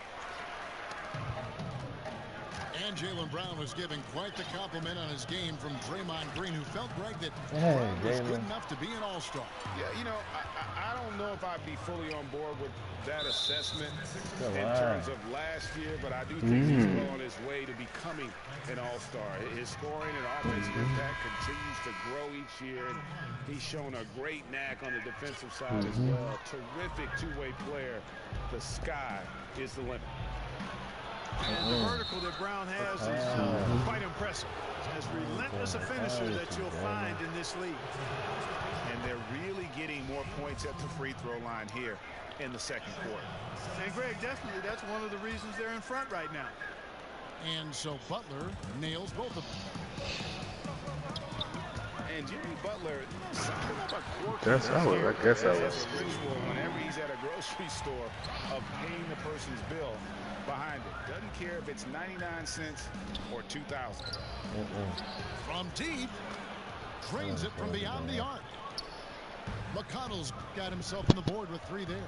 And Jaylen Brown was giving quite the compliment on his game from Draymond Green, who felt, Greg, that Brown was good enough to be an all-star. Yeah, you know, I don't know if I'd be fully on board with that assessment in terms of last year, but I do think he's well on his way to becoming an all-star. His scoring and offensive impact continues to grow each year, and he's shown a great knack on the defensive side as well. Terrific two-way player. The sky is the limit. And the vertical that Brown has is quite impressive. As relentless a finisher that you'll find in this league. And they're really getting more points at the free throw line here in the second quarter. And Greg, definitely that's one of the reasons they're in front right now. And so Butler nails both of them. And Jimmy Butler, something of a quirky I guess I was. Whenever he's at a grocery store, of paying the person's bill behind it. Doesn't care if it's 99 cents or 2,000. From deep, drains it from beyond the arc. McConnell's got himself on the board with 3 there.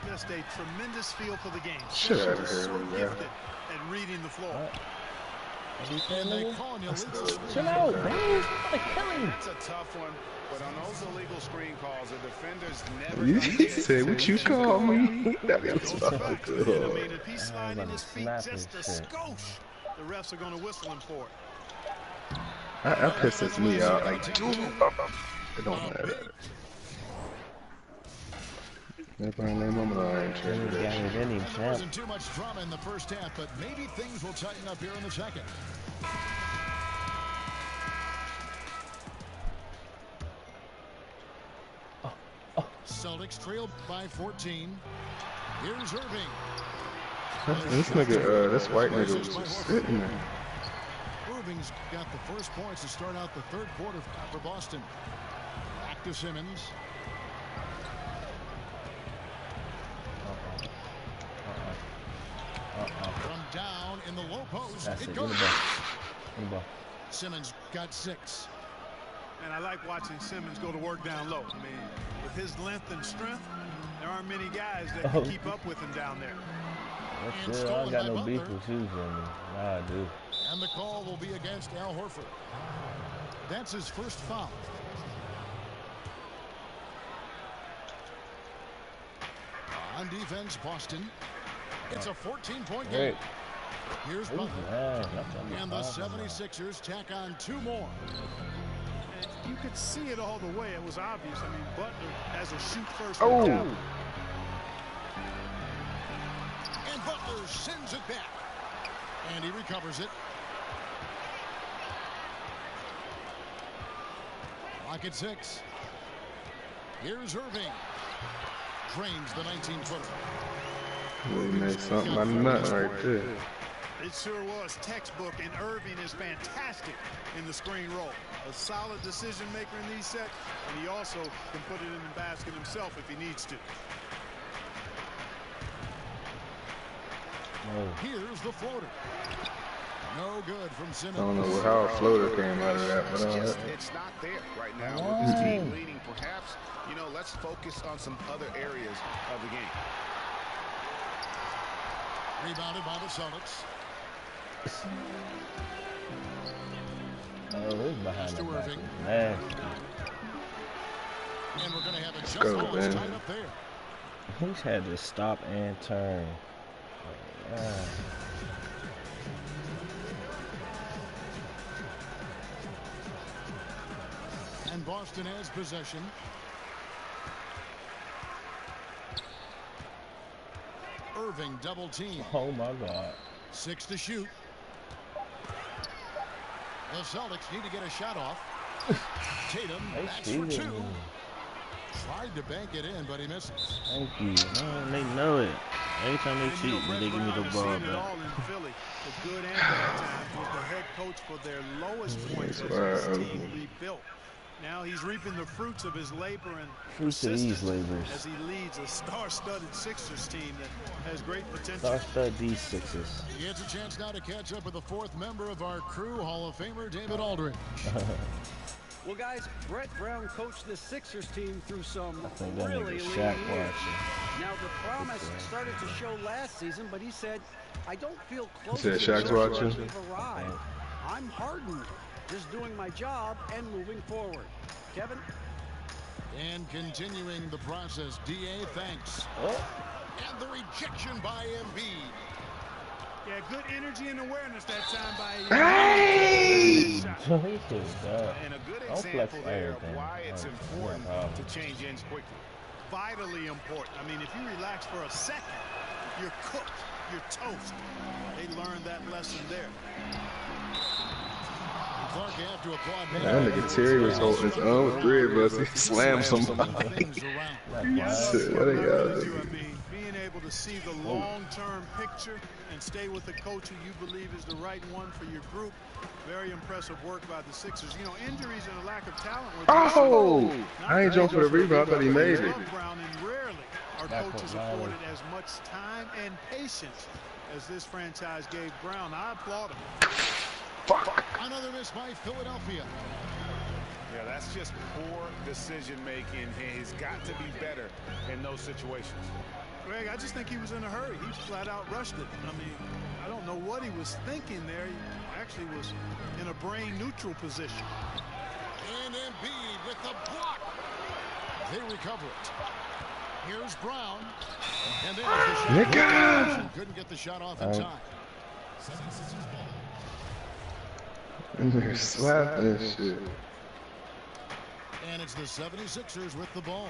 Just a tremendous feel for the game. Shit out of here, So man. gifted at reading the floor. And they call him Chill out, man. You're killing him. That's a tough one, but on those illegal screen calls, the defenders never. He said, what you call me? That is so I mean, good. if he's sliding his feet just a skosh, the refs are going to whistle him for it. That pisses me out. Like, it don't matter. Everybody name them There wasn't too much drama in the first half, but maybe things will tighten up here in the second. Celtics trailed by 14. Here's Irving. This nigga, this white nigga was just sitting there. Irving's got the first points to start out the third quarter for Boston. Back to Simmons. From down in the low post, it goes. Simmons got 6. And I like watching Simmons go to work down low. I mean, with his length and strength, there aren't many guys that can keep up with him down there. That's good. I don't got no beef with you, Jimmy. Nah, I do. And the call will be against Al Horford. That's his first foul. On defense, Boston. It's a 14-point game. Here's Butler. And the 76ers tack on 2 more. And you could see it all the way. It was obvious. I mean, Butler has a shoot-first mentality. And Butler sends it back. And he recovers it. Clock at 6. Here's Irving. Drains the 19-footer. He made something out of nut right there. It sure was textbook, and Irving is fantastic in the screen roll. A solid decision maker in these sets, and he also can put it in the basket himself if he needs to. Here's the floater. No good from Simmons. I don't know how a floater came out of that, but it's not there right now with this team leading. Perhaps, you know, let's focus on some other areas of the game. Rebounded by the Celtics. Oh, he's behind the back. Irving. Nasty. And we're going to have a just ball tied up there. He's had to stop and turn. And Boston has possession. Irving double team. Oh my God. 6 to shoot. The Celtics need to get a shot off. Tatum backs for 2. Tried to bank it in, but he misses. Thank you. Man, they know it. Every time they cheat, they give me the ball back. All in Philly, the good and bad times, was the head coach for their lowest points as his team rebuilt. Now he's reaping the fruits of his labor and persistence as he leads a star-studded Sixers team that has great potential. Star-studded these Sixers. He gets a chance now to catch up with the 4th member of our crew, Hall of Famer David Aldridge. Well, guys, Brett Brown coached the Sixers team through some really lean years. Now, the promise started to show last season, but he said, I don't feel close to Shaq's watching. I'm hardened, just doing my job and moving forward. Kevin? And continuing the process, D.A. thanks. And the rejection by Embiid. Yeah, good energy and awareness that time by Hey! And a good example there of why it's important to change ends quickly. Vitally important. I mean, if you relax for a second, you're cooked, you're toast. They learned that lesson there. Clark have to applaud that nigga Terry was holding his own with 3 of us. He slammed somebody. Being able to see the long-term picture and stay with the coach who you believe is the right one for your group. Very impressive work by the Sixers. You know, injuries and a lack of talent. I ain't jumped for the rebound, but he made it. Brown, and rarely are coaches afforded as much time and patience as this franchise gave Brown. I applaud him. Fuck. Another miss by Philadelphia. Yeah, that's just poor decision making. He's got to be better in those situations. Greg, I just think he was in a hurry. He flat out rushed it. I mean, I don't know what he was thinking there. He actually was in a brain neutral position. And Embiid with the block. They recover it. Here's Brown. And there's the shot. Couldn't get the shot off in time. And they're slapping this shit. And it's the 76ers with the ball.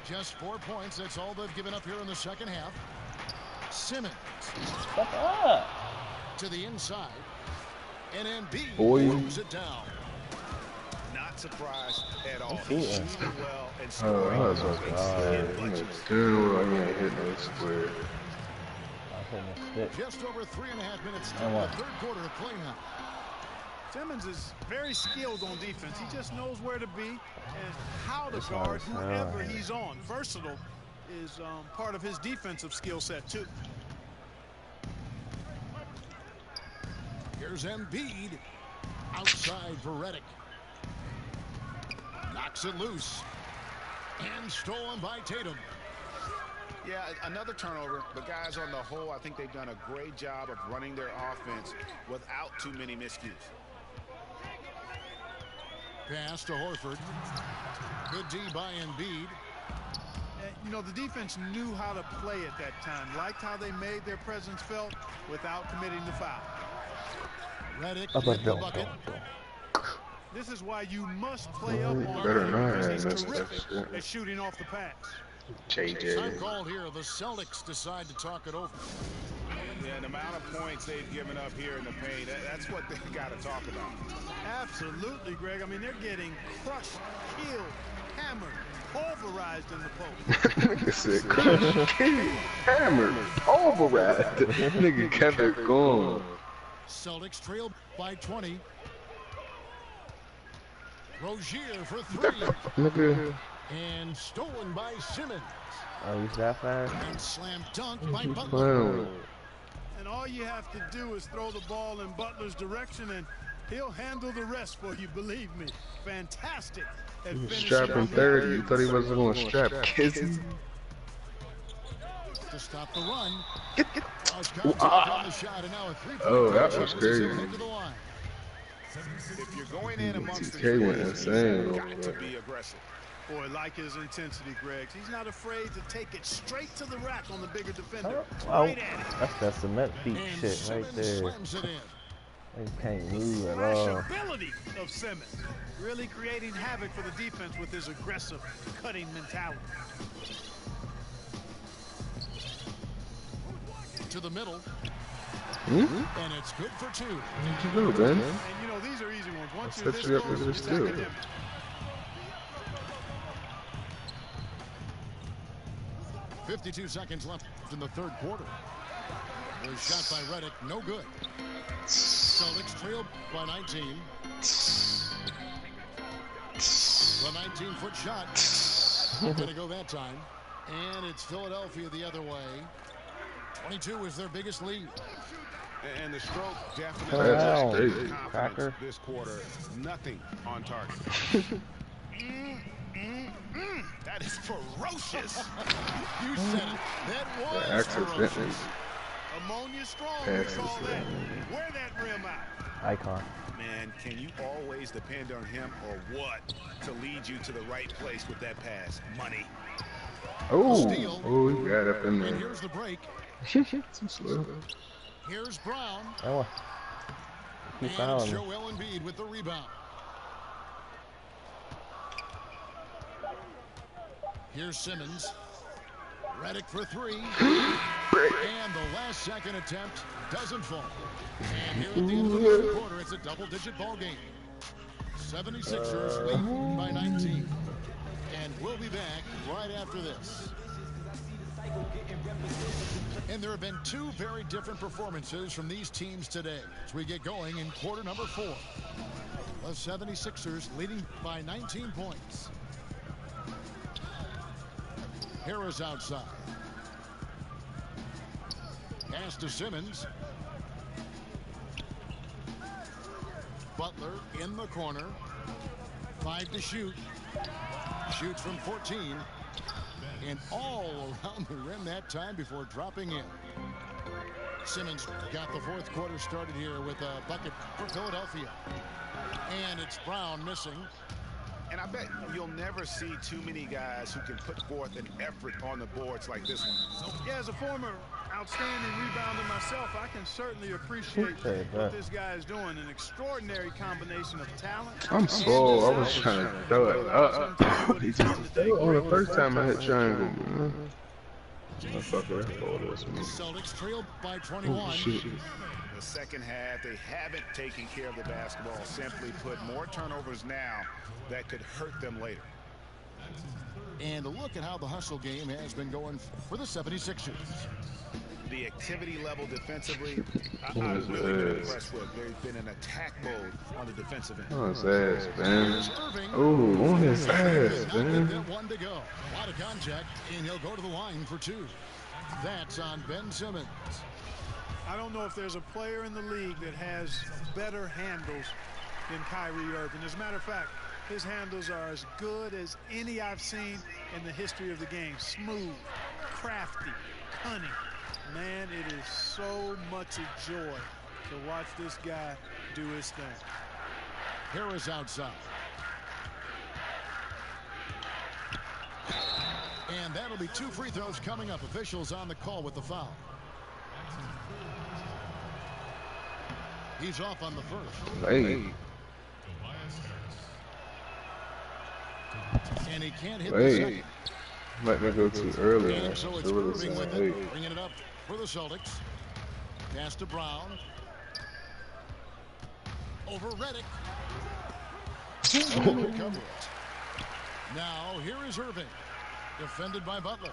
Just 4 points. That's all they've given up here in the second half. Simmons. To the inside. And Embiid moves it down. Not surprised at all. Shooting well and scoring. Just over 3.5 minutes in the third quarter of play now. Simmons is very skilled on defense. He just knows where to be and how to guard whoever he's on. Versatile is part of his defensive skill set, too. Here's Embiid. Outside for Redick. Knocks it loose. And stolen by Tatum. Yeah, another turnover, but guys, on the whole, I think they've done a great job of running their offense without too many miscues. Pass to Horford. Good D by Embiid. You know, the defense knew how to play at that time. Liked how they made their presence felt without committing the foul. Redick with the bucket. This is why you must play up on him. He's terrific at shooting off the pass. Time called here. The Celtics decide to talk it over. Yeah, the amount of points they've given up here in the paint, that's what they've got to talk about. Absolutely, Greg. I mean, they're getting crushed, killed, hammered, pulverized in the post. Nigga said crushed, killed, hammered, pulverized. Nigga kept it going. Celtics trail by 20. Rozier for 3. Nigga. And stolen by Simmons. Oh, he's that fast? And slam dunk by Butler. And all you have to do is throw the ball in Butler's direction, and he'll handle the rest for you, believe me. Fantastic at finishing. Strapping 30. You thought he wasn't going to strap Kizzy? To stop the run. Oh, that was crazy. If you're going in amongst the TK went insane. got to be aggressive. Boy, like his intensity, Greg. He's not afraid to take it straight to the rack on the bigger defender. Oh, Right at it. that's that cement feet shit right there. They can't move at all. Crashability of Simmons. Really creating havoc for the defense with his aggressive cutting mentality. To the middle. And it's good for 2. What you do, Ben? And you know, these are easy ones. Once you're Set this you up close, for this it's too. academic. 52 seconds left in the third quarter. The shot by Redick, no good. Celtics trail by 19. The 19-foot shot. Gonna go that time. And it's Philadelphia the other way. 22 is their biggest lead. And the stroke definitely Cracker. this quarter. Nothing on target. That is ferocious. You said it. That was ferocious. Ammonia strong, we call that. Wear that rim out. Icon. Man, can you always depend on him or what to lead you to the right place with that pass? Money. Oh, he got up in there. And here's the break. Too slow. Here's Brown. Oh, And it's Joel Embiid with the rebound. Here's Simmons. Redick for 3. And the last second attempt doesn't fall. And here at the end of the third quarter, it's a double-digit ball game. 76ers lead by 19. And we'll be back right after this. And there have been 2 very different performances from these teams today as we get going in quarter number 4. The 76ers leading by 19 points. Harris outside. Pass to Simmons. Butler in the corner. 5 to shoot. Shoots from 14. And all around the rim that time before dropping in. Simmons got the fourth quarter started here with a bucket for Philadelphia. And it's Brown missing. And I bet you'll never see too many guys who can put forth an effort on the boards like this one. Yeah, as a former outstanding rebounder myself, I can certainly appreciate what this guy is doing. An extraordinary combination of talent. I'm slow. I was trying to throw it up. On the first time I hit triangle. Celtics trailed by 21. The second half, they haven't taken care of the basketball. Simply put, more turnovers now that could hurt them later. And look at how the hustle game has been going for the 76ers. The activity level defensively, I've really been impressed with. They've been in attack mode on the defensive end. On his ass, man. Oh, on his ass, man. 1 to go. A lot of contact, and he'll go to the line for 2. That's on Ben Simmons. I don't know if there's a player in the league that has better handles than Kyrie Irving. As a matter of fact, his handles are as good as any I've seen in the history of the game. Smooth, crafty, cunning. Man, it is so much a joy to watch this guy do his thing. Harris outside. And that'll be 2 free throws coming up. Officials on the call with the foul. He's off on the first. Hey. And he can't hit the second. Let me go too early. And so it's Irving with it, bringing it up for the Celtics. Pass to Brown. Over Redick. Now here is Irving. Defended by Butler.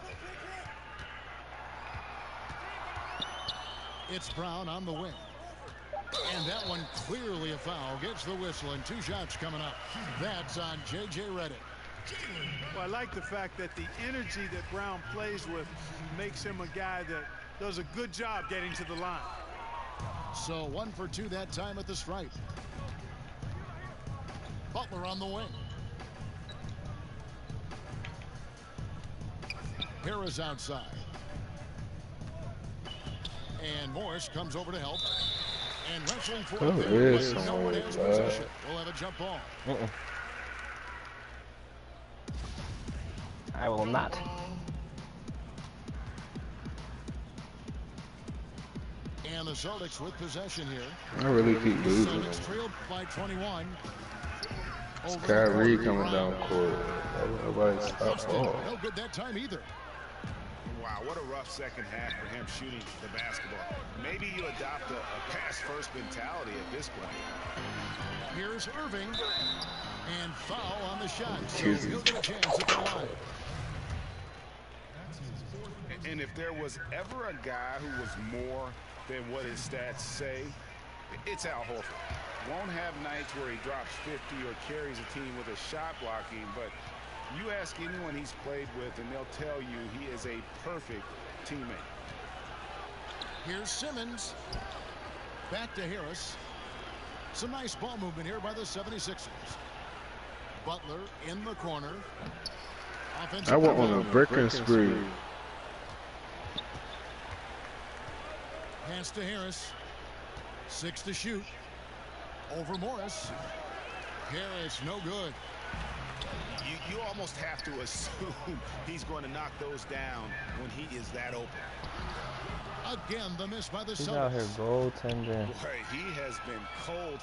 It's Brown on the wing. And that one clearly a foul. Gets the whistle and 2 shots coming up. That's on J.J. Redick. Well, I like the fact that the energy that Brown plays with makes him a guy that does a good job getting to the line. So 1 for 2 that time at the stripe. Butler on the wing. Harris outside. And Morris comes over to help. And wrestling for it there, but no one has possession. We'll have a jump ball. I will not. And the Celtics with possession here. I really keep losing. Celtics trailed by 21. Kyrie coming down court. Nobody's stopped ball. No good that time either. Wow, what a rough second half for him shooting the basketball. Maybe you adopt a pass-first mentality at this point. Here's Irving. And foul on the shot. So he'll get a chance at the line. And if there was ever a guy who was more than what his stats say, it's Al Horford. Won't have nights where he drops 50 or carries a team with a shot blocking, but you ask anyone he's played with and they'll tell you he is a perfect teammate. Here's Simmons. Back to Harris. Some nice ball movement here by the 76ers. Butler in the corner. I went on a breaking spree. Pass to Harris. 6 to shoot. Over Morris. Harris, no good. You almost have to assume he's going to knock those down when he is that open. Again, the miss by the Celtics. He's out here goaltending. Boy, he has been cold.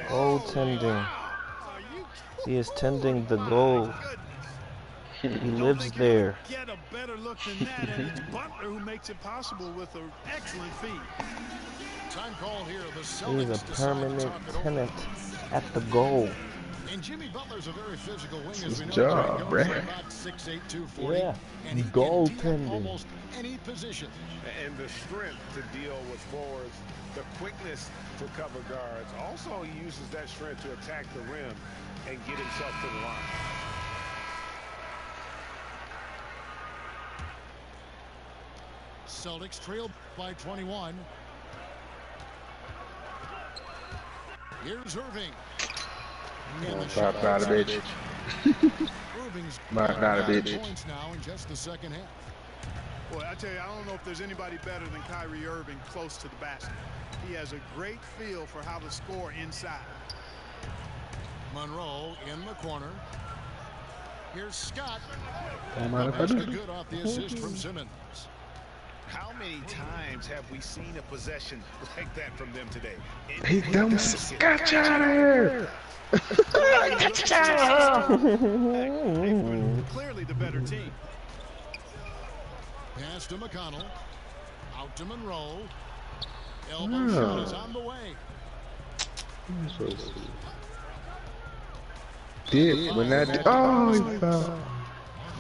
Goaltending. He is tending the goal. He lives there. Get a better look than that, and it's Butler who makes it possible with an excellent feed. Time call here. The Celtics He's a permanent tenant at the goal. And Jimmy Butler's a very physical wing, as we know. Job, right? About 6'8", 240. Yeah. And he Goaltending. almost any position. And the strength to deal with forwards, the quickness to cover guards. Also, he uses that strength to attack the rim and get himself to the line. Celtics trailed by 21. Here's Irving. Not a bitch. Irving's Not a bitch. points now in just the second half. Boy, I tell you, I don't know if there's anybody better than Kyrie Irving close to the basket. He has a great feel for how to score inside. Monroe in the corner. Here's Scott. Good off the assist from Simmons. How many times have we seen a possession like that from them today? He dumb Scotch out of here. Clearly the better team. Pass to McConnell. Out to Monroe. Elbow shot is on the way. Dip when that. Oh, he fouled.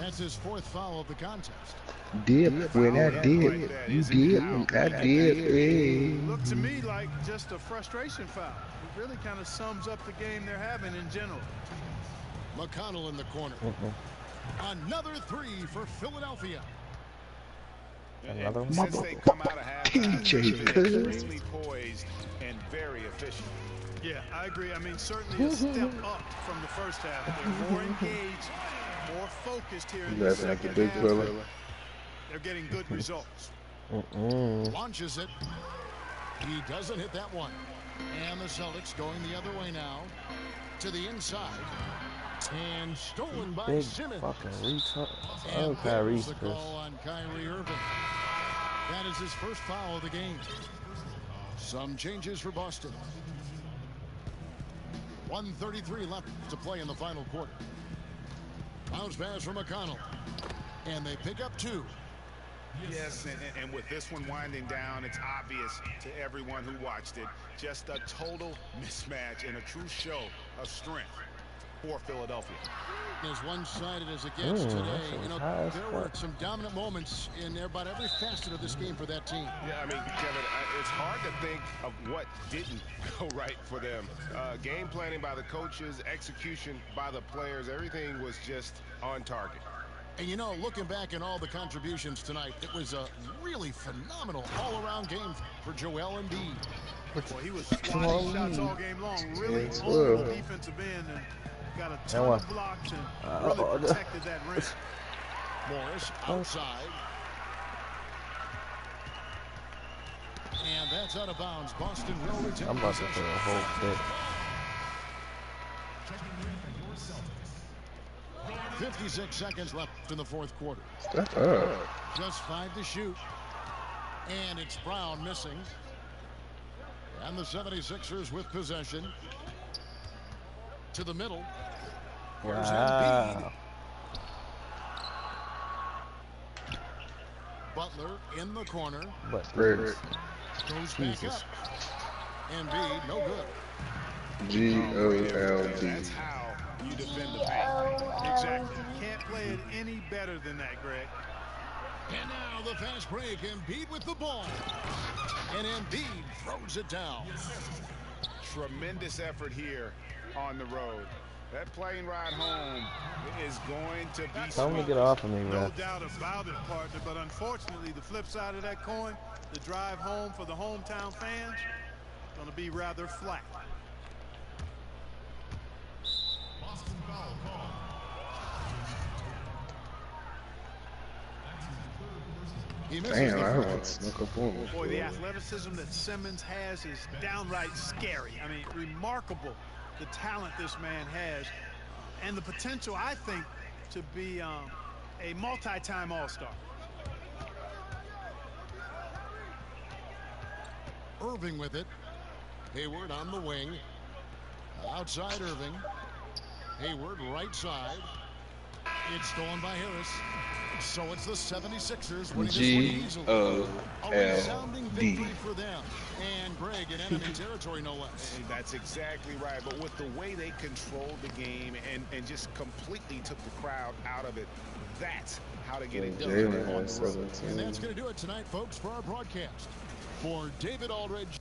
That's his 4th foul of the contest. Dip when I did. You did. I did. Hey. Looked to me like just a frustration foul. It really kind of sums up the game they're having in general. McConnell in the corner. Another 3 for Philadelphia. Another one. Since they come out of halftime, TJ, they've been extremely poised and very efficient. Yeah, I agree. I mean, certainly a step up from the first half. They're more engaged, more focused here in the second half. They're getting good results. Launches it. He doesn't hit that one. And the Celtics going the other way now. To the inside. And stolen by Big Simmons. fucking retard. And Kyrie's the call on Kyrie Irving. That is his first foul of the game. Some changes for Boston. 1:33 left to play in the final quarter. Bounce pass from McConnell. And they pick up 2. Yes, and with this one winding down, it's obvious to everyone who watched it. Just a total mismatch and a true show of strength for Philadelphia. As one-sided as it gets today, you know, there were some dominant moments in about every facet of this game for that team. Yeah, I mean, Kevin, it's hard to think of what didn't go right for them. Game planning by the coaches, execution by the players, everything was just on target. And you know, looking back at all the contributions tonight, it was a really phenomenal all-around game for Joel Embiid. Well, he was swatting shots all game long, really on the defensive end, and got a ton of blocks and really protected that rim. Morris outside. And that's out of bounds. Boston will retain. I'm about to put a whole fit. 56 seconds left in the fourth quarter. Step up. Just 5 to shoot. And it's Brown missing. And the 76ers with possession. To the middle. Here's Embiid. Butler in the corner. Briggs. Goes back up. Embiid, no good. G-O-L-D. That's how you defend the paint. Exactly. Can't play it any better than that, Greg. And now the fast break. Embiid with the ball. And Embiid throws it down. Tremendous effort here on the road. That plane ride home is going to be Tell me to get off of me, No man. doubt about it, partner. But unfortunately, the flip side of that coin, the drive home for the hometown fans, going to be rather flat. Damn, I want to snuck up on me. Boy, the athleticism that Simmons has is downright scary. I mean, remarkable, the talent this man has, and the potential, I think, to be a multi-time All-Star. Irving with it. Hayward on the wing. Outside Irving. Hayward right side. It's stolen by Harris. So it's the 76ers winning this one easily. A resounding victory for them. And Greg in enemy territory, no less. And that's exactly right. But with the way they controlled the game and just completely took the crowd out of it, that's how to get it done on the road. And that's going to do it tonight, folks, for our broadcast. For David Aldridge.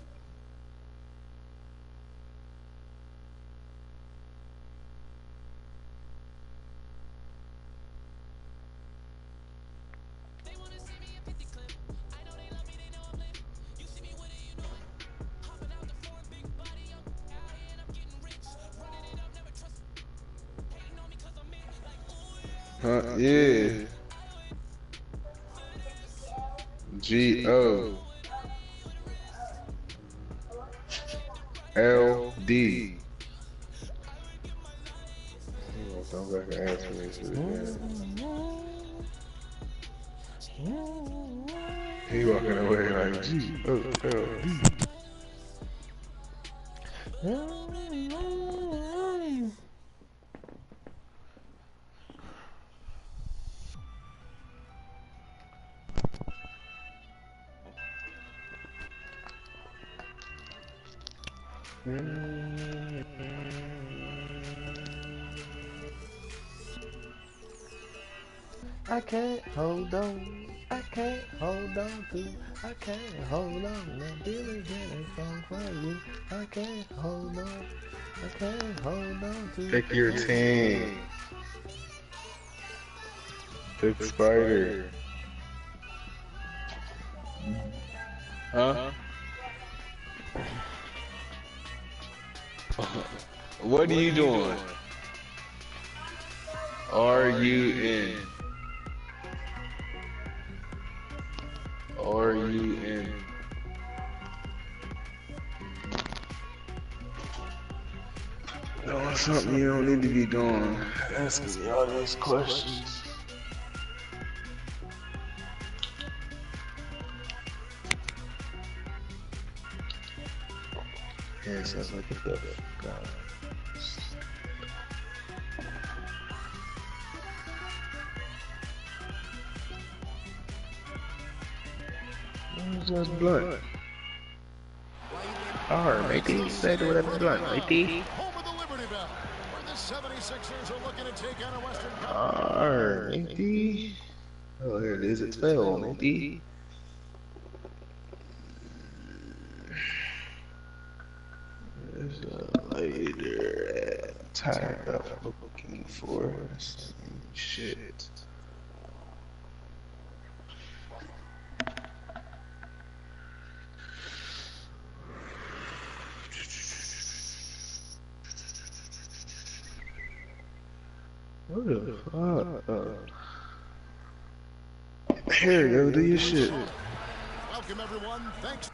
Yeah. G-O-L-D. Come back and ask me this again. He walking away like G-O-L-D. I can't hold on. I can't hold on to. I can't hold on. I'm feeling getting from you. I can't hold on. I can't hold on to. Pick your team. Pick Spider. Huh? What are you doing? Are you in? Are you in? Doing something you don't need to be doing. Asking me all these questions. Yes, I look at that. Just blunt. Alright, matey. Said whatever blunt, matey. Alright, matey. Oh, here it is. It's fell, matey. There's a lady there tired of looking for some shit. Here you go, do your shit. Welcome, everyone. Thanks.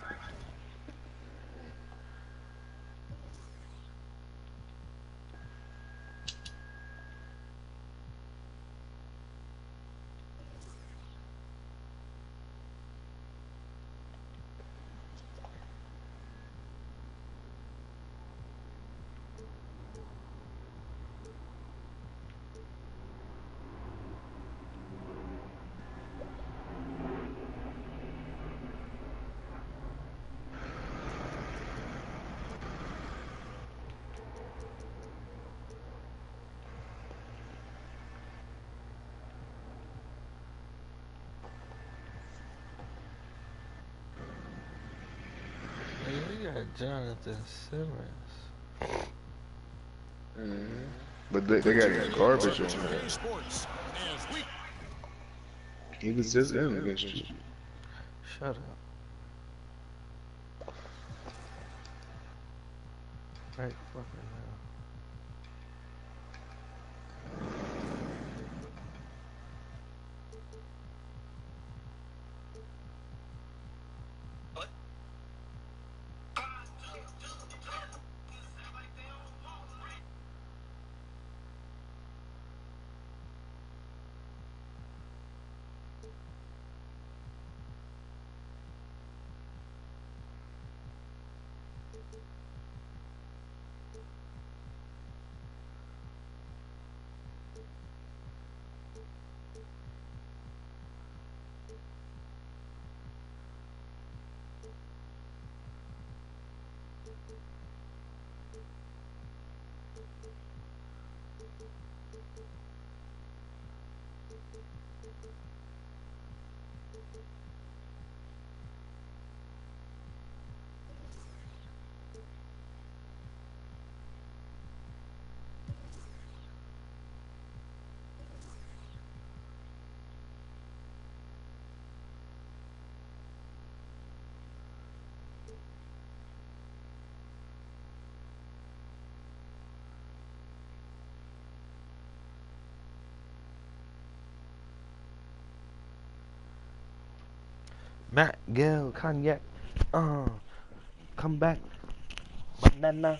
We got Jonathan Simmons. But they got garbage on there. He was just in against you. Shut up. Right fucking now. Matt Gill, Cognac, come back, banana,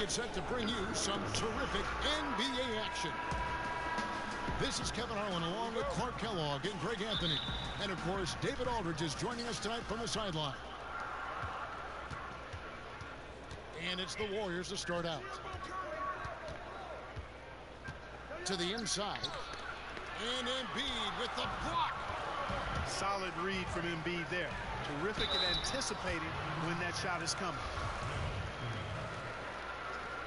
Get set to bring you some terrific NBA action. This is Kevin Harlan along with Clark Kellogg and Greg Anthony. And, of course, David Aldridge is joining us tonight from the sideline. And it's the Warriors to start out. To the inside. And Embiid with the block. Solid read from Embiid there. Terrific at anticipating when that shot is coming.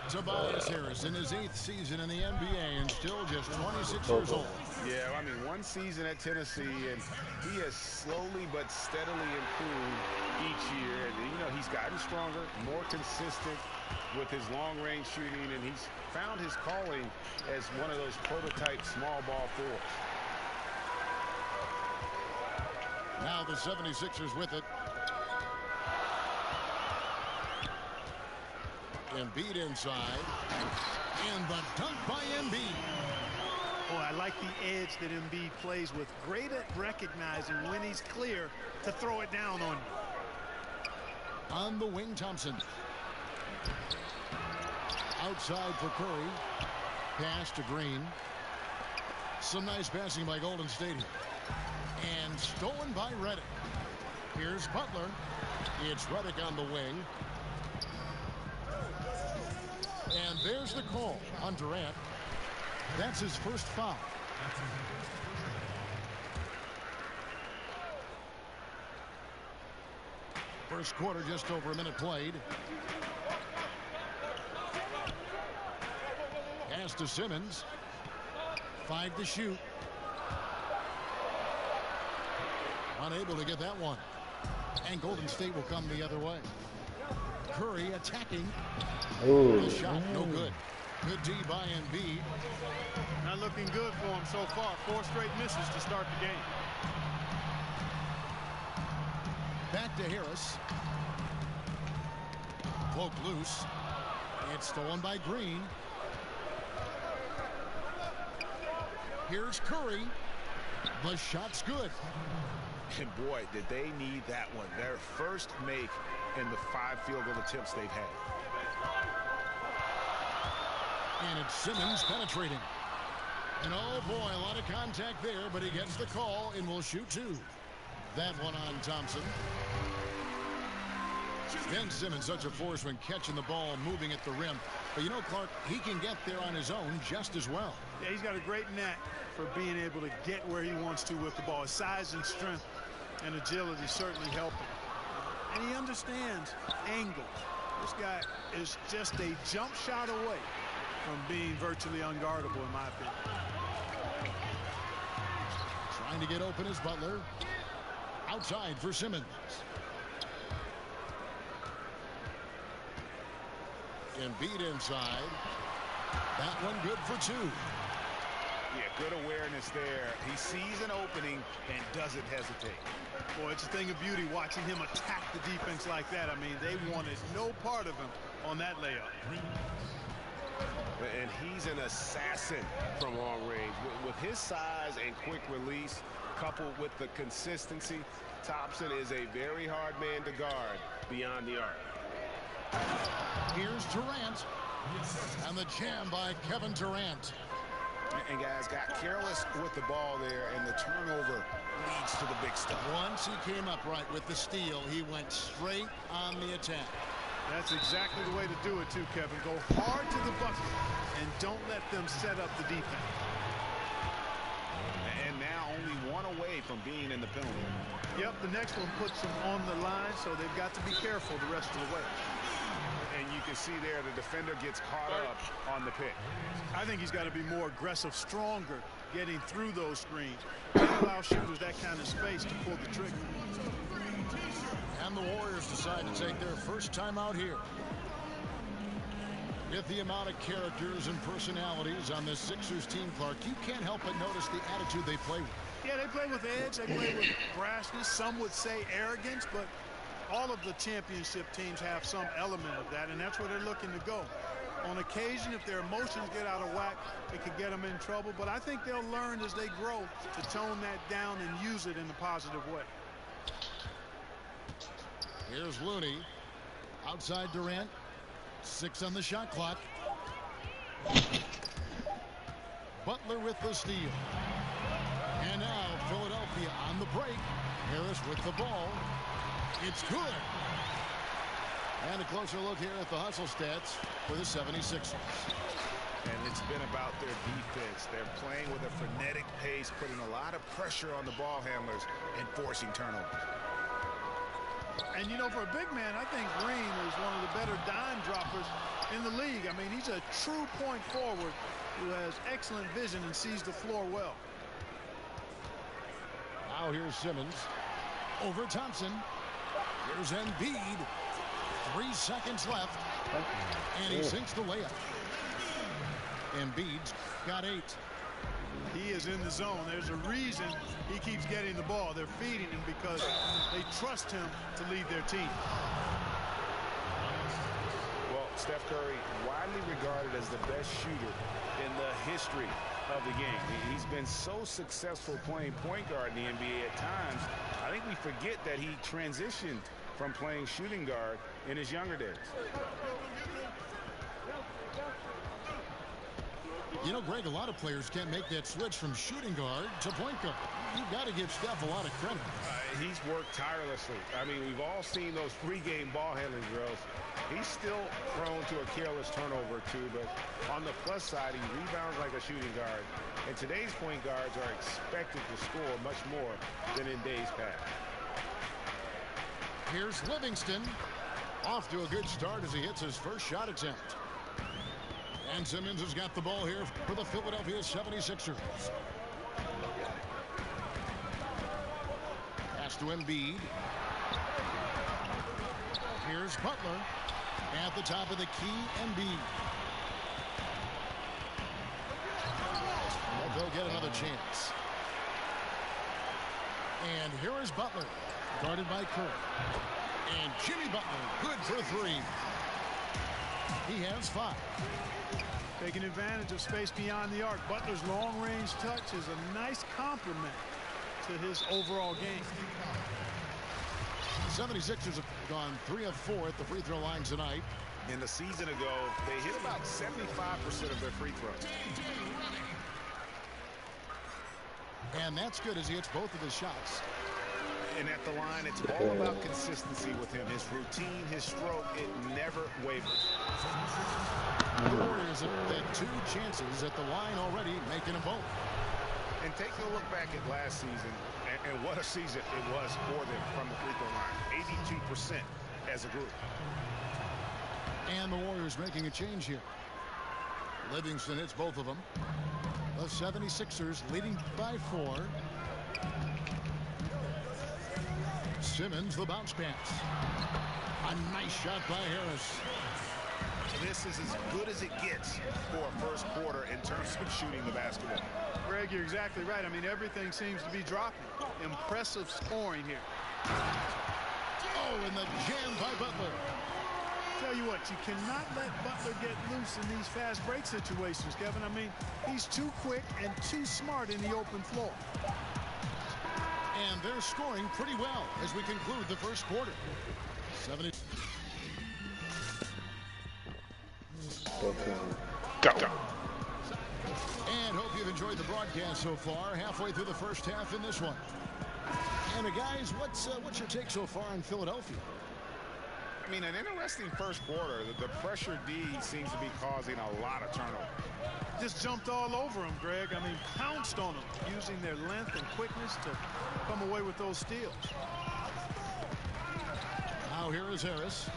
Tobias Harris in his 8th season in the NBA and still just 26 years old. Yeah, I mean, one season at Tennessee, and he has slowly but steadily improved each year. And, you know, he's gotten stronger, more consistent with his long-range shooting, and he's found his calling as one of those prototype small ball forwards. Now the 76ers with it. Embiid inside. And the dunk by Embiid. Oh, I like the edge that Embiid plays with. Great at recognizing when he's clear to throw it down on you. On the wing, Thompson. Outside for Curry. Pass to Green. Some nice passing by Golden State. And stolen by Redick. Here's Butler. It's Redick on the wing. And there's the call on Durant. That's his first foul. First quarter, just over a minute played. Pass to Simmons. 5 to shoot. Unable to get that one. And Golden State will come the other way. Curry attacking. Ooh. The shot, no good. Good D by Embiid. Not looking good for him so far. 4 straight misses to start the game. Back to Harris. Poke loose. It's stolen by Green. Here's Curry. The shot's good. And boy, did they need that one. Their first make in the 5 field goal attempts they've had. And it's Simmons penetrating. And oh boy, a lot of contact there, but he gets the call and will shoot 2. That one on Thompson. Ben Simmons, such a force when catching the ball, moving at the rim. But you know, Clark, he can get there on his own just as well. Yeah, he's got a great knack for being able to get where he wants to with the ball. His size and strength and agility certainly help him. And he understands angle. This guy is just a jump shot away from being virtually unguardable, in my opinion. Trying to get open is Butler. Outside for Simmons. Embiid inside. That one good for 2. Yeah, good awareness there. He sees an opening and doesn't hesitate. Boy, it's a thing of beauty watching him attack the defense like that. I mean, they wanted no part of him on that layup. And he's an assassin from long range. With his size and quick release, coupled with the consistency, Thompson is a very hard man to guard beyond the arc. Here's Durant. And the jam by Kevin Durant. And guys got careless with the ball there, and the turnover leads to the big stuff. Once he came up right with the steal, he went straight on the attack. That's exactly the way to do it too, Kevin. Go hard to the bucket and don't let them set up the defense. And now only 1 away from being in the penalty. Yep, the next one puts them on the line, so they've got to be careful the rest of the way. And you can see there the defender gets caught up on the pick. I think he's got to be more aggressive, stronger, getting through those screens. Can't allow shooters that kind of space to pull the trigger. And the Warriors decide to take their first time out here. With the amount of characters and personalities on this Sixers team, Clark, you can't help but notice the attitude they play with. Yeah, they play with edge, they play with brashness, some would say arrogance, but all of the championship teams have some element of that, and that's where they're looking to go. On occasion, if their emotions get out of whack, it could get them in trouble, but I think they'll learn as they grow to tone that down and use it in a positive way. Here's Looney. Outside Durant. 6 on the shot clock. Butler with the steal. And now Philadelphia on the break. Harris with the ball. It's good. And a closer look here at the hustle stats for the 76ers. And it's been about their defense. They're playing with a frenetic pace, putting a lot of pressure on the ball handlers and forcing turnovers. And, you know, for a big man, I think Green is one of the better dime droppers in the league. I mean, he's a true point forward who has excellent vision and sees the floor well. Now here's Simmons. Over Thompson. Here's Embiid. 3 seconds left. And he sinks the layup. Embiid's got 8. He is in the zone. There's a reason he keeps getting the ball. They're feeding him because they trust him to lead their team. Well, Steph Curry, widely regarded as the best shooter in the history of the game. He's been so successful playing point guard in the NBA at times. I think we forget that he transitioned from playing shooting guard in his younger days. You know, Greg, a lot of players can't make that switch from shooting guard to point guard. You've got to give Steph a lot of credit. He's worked tirelessly. I mean, we've all seen those pregame ball handling drills. He's still prone to a careless turnover, too, but on the plus side, he rebounds like a shooting guard. And today's point guards are expected to score much more than in days past. Here's Livingston. Off to a good start as he hits his first shot attempt. And Simmons has got the ball here for the Philadelphia 76ers. Pass to Embiid. Here's Butler at the top of the key. Embiid. But they'll get another chance. And here is Butler, guarded by Curry. And Jimmy Butler, good for three. He has 5. Taking advantage of space beyond the arc. Butler's long-range touch is a nice complement to his overall game. The 76ers have gone 3 of 4 at the free throw line tonight. In the season ago, they hit about 75% of their free throws. And that's good as he hits both of his shots. And at the line, it's all about consistency with him. His routine, his stroke, it never wavers. The Warriors have had 2 chances at the line already, making them both. And take a look back at last season, and what a season it was for them from the free throw line. 82% as a group. And the Warriors making a change here. Livingston hits both of them. The 76ers leading by 4. Simmons, the bounce pass. A nice shot by Harris. This is as good as it gets for a first quarter in terms of shooting the basketball. Greg, you're exactly right. I mean, everything seems to be dropping. Impressive scoring here. Oh, and the jam by Butler. Tell you what, you cannot let Butler get loose in these fast break situations, Kevin. I mean, he's too quick and too smart in the open floor. And they're scoring pretty well as we conclude the first quarter. 70. Go. And hope you've enjoyed the broadcast so far. Halfway through the first half in this one. And guys, what's your take so far on Philadelphia? I mean, an interesting first quarter. The pressure D seems to be causing a lot of turnover. Just jumped all over him, Greg. I mean, pounced on him, using their length and quickness to come away with those steals. Now here is Harris.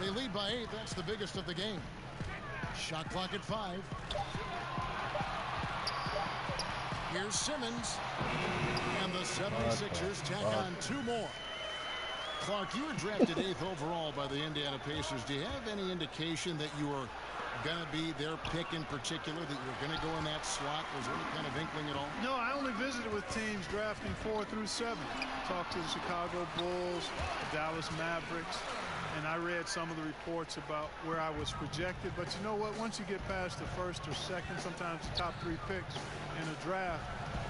They lead by 8. That's the biggest of the game. Shot clock at 5. Here's Simmons. And the 76ers tack on 2 more. Clark, you were drafted 8th overall by the Indiana Pacers. Do you have any indication that you were going to be their pick in particular, that you were going to go in that slot? Was there any kind of inkling at all? No, I only visited with teams drafting 4 through 7. Talked to the Chicago Bulls, the Dallas Mavericks, and I read some of the reports about where I was projected. But you know what? Once you get past the first or second, sometimes the top 3 picks in a draft,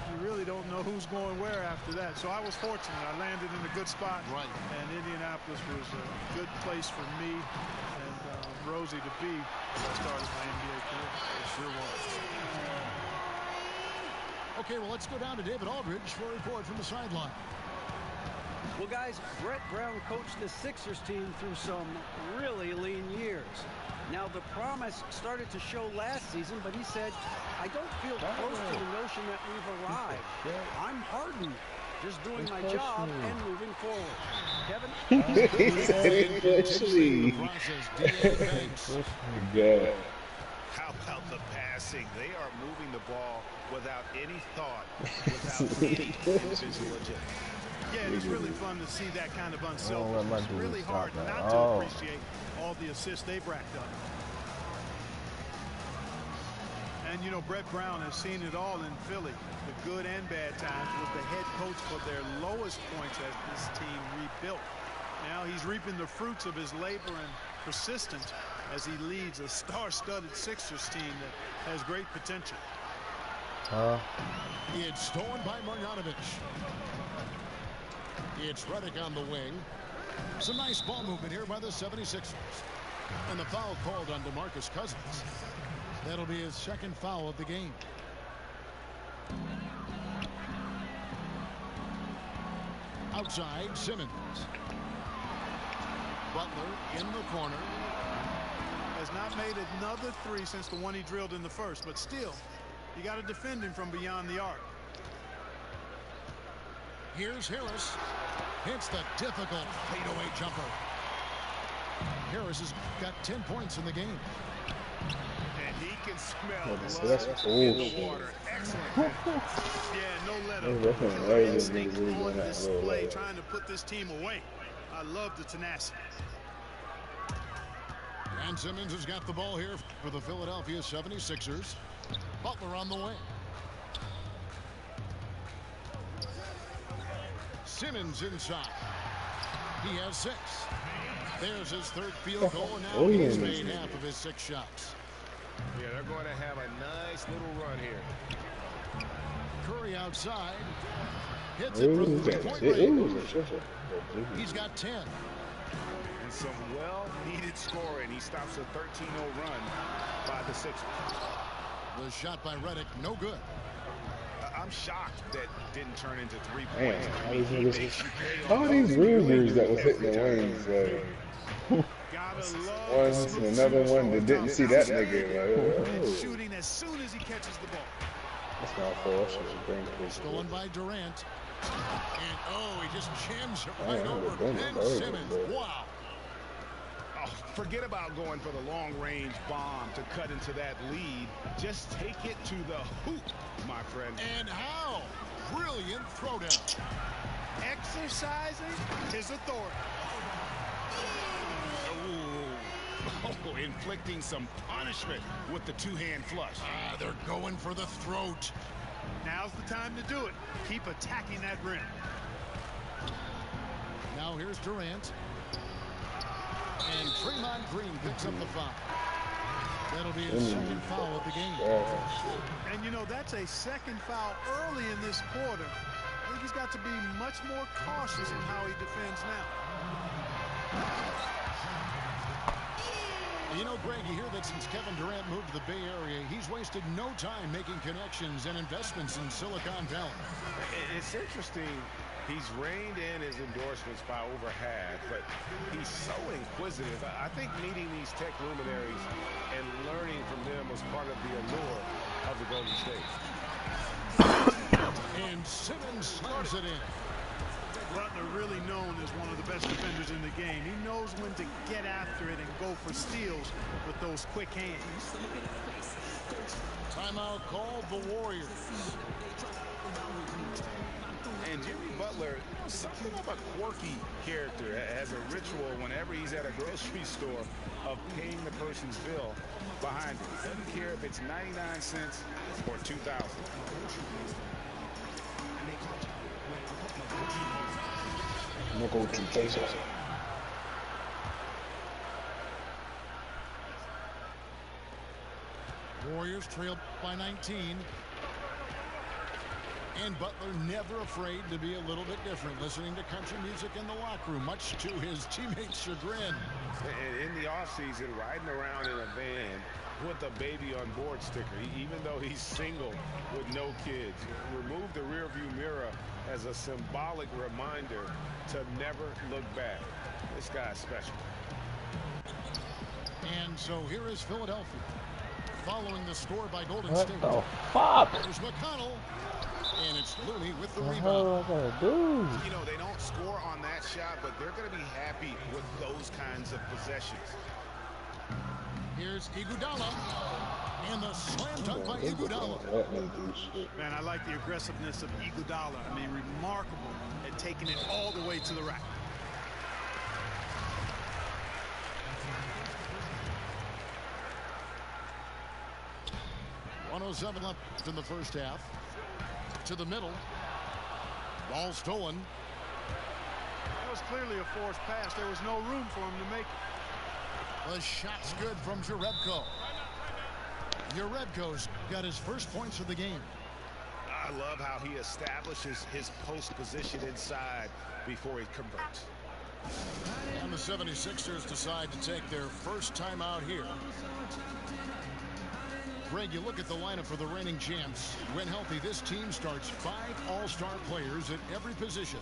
you really don't know who's going where after that. So I was fortunate. I landed in a good spot. Right. And Indianapolis was a good place for me and Rosie to be as I started my NBA career. It sure was. Okay, well, let's go down to David Aldridge for a report from the sideline. Well, guys, Brett Brown coached the Sixers team through some really lean years. Now, the promise started to show last season, but he said, I don't feel close to the notion that we've arrived. I'm hardened, just doing my job and moving forward. Kevin? He said it pushly. Yeah. How about the passing? They are moving the ball without any thought, without any visual agenda. Yeah, it's really fun to see that kind of unselfishness. It's really hard not to appreciate all the assists they've racked up. And, you know, Brett Brown has seen it all in Philly, the good and bad times, with the head coach for their lowest points as this team rebuilt. Now he's reaping the fruits of his labor and persistence as he leads a star-studded Sixers team that has great potential. It's stolen by Marjanovic. It's Redick on the wing. Some nice ball movement here by the 76ers. And the foul called on DeMarcus Cousins. That'll be his second foul of the game. Outside, Simmons. Butler in the corner. Has not made another 3 since the one he drilled in the first, but still, you got to defend him from beyond the arc. Here's Harris. Hits the difficult fadeaway jumper. Harris has got 10 points in the game. And he can smell That's blood cool. in the water. Excellent. Yeah, no let up. Very Instinct good. on display, trying to put this team away. I love the tenacity. And Simmons has got the ball here for the Philadelphia 76ers. Butler on the way. Simmons inside. He has 6. There's his 3rd field goal, and now he's made half of his 6 shots. Yeah, they're going to have a nice little run here. Curry outside. Hits it from 3-point range. He's got 10. And some well-needed scoring. He stops a 13-0 run by the Sixers. The shot by Redick, no good. I'm shocked that didn't turn into 3 points. All these rumors that was hitting the wings, one and another one that didn't see that nigga. Shooting as soon as he catches the ball. That's not fair. Stolen by Durant. And he just jams it right over Ben Simmons. Wow. Oh, forget about going for the long-range bomb to cut into that lead. Just take it to the hoop, my friend. And how? Brilliant throwdown. Exercising his authority. Inflicting some punishment with the 2-hand flush. They're going for the throat. Now's the time to do it. Keep attacking that rim. Now here's Durant. And Draymond Green picks up the foul. That'll be his 2nd foul of the game. And you know, that's a 2nd foul early in this quarter. I think he's got to be much more cautious in how he defends now. You know, Greg, you hear that since Kevin Durant moved to the Bay Area, he's wasted no time making connections and investments in Silicon Valley. It's interesting. He's reined in his endorsements by over half, but he's so inquisitive. I think meeting these tech luminaries and learning from them was part of the allure of the Golden State. And Simmons slams it in. Butler really known as one of the best defenders in the game. He knows when to get after it and go for steals with those quick hands. Timeout called the Warriors. And Jimmy Butler, something of a quirky character, has a ritual whenever he's at a grocery store of paying the person's bill behind him. Doesn't care if it's 99 cents or 2,000. Warriors trailed by 19. And Butler never afraid to be a little bit different, listening to country music in the locker room, much to his teammates' chagrin. And in the offseason, riding around in a van with a baby on board sticker, even though he's single with no kids. Remove the rearview mirror as a symbolic reminder to never look back. This guy's special. And so here is Philadelphia, following the score by Golden State. What the fuck? There's McConnell. And it's Looney with the rebound. What the hell I gotta do? You know, they don't score on that shot, but they're going to be happy with those kinds of possessions. Here's Iguodala. And the slam dunk by Iguodala. Man, I like the aggressiveness of Iguodala. I mean, remarkable at taking it all the way to the rack. .107 left in the first half. To the middle. Ball stolen. That was clearly a forced pass. There was no room for him to make it. The shot's good from Jerebko. Jerebko's got his first points of the game. I love how he establishes his post position inside before he converts. And the 76ers decide to take their first time out here. Greg, you look at the lineup for the reigning champs. When healthy, this team starts 5 all-star players at every position.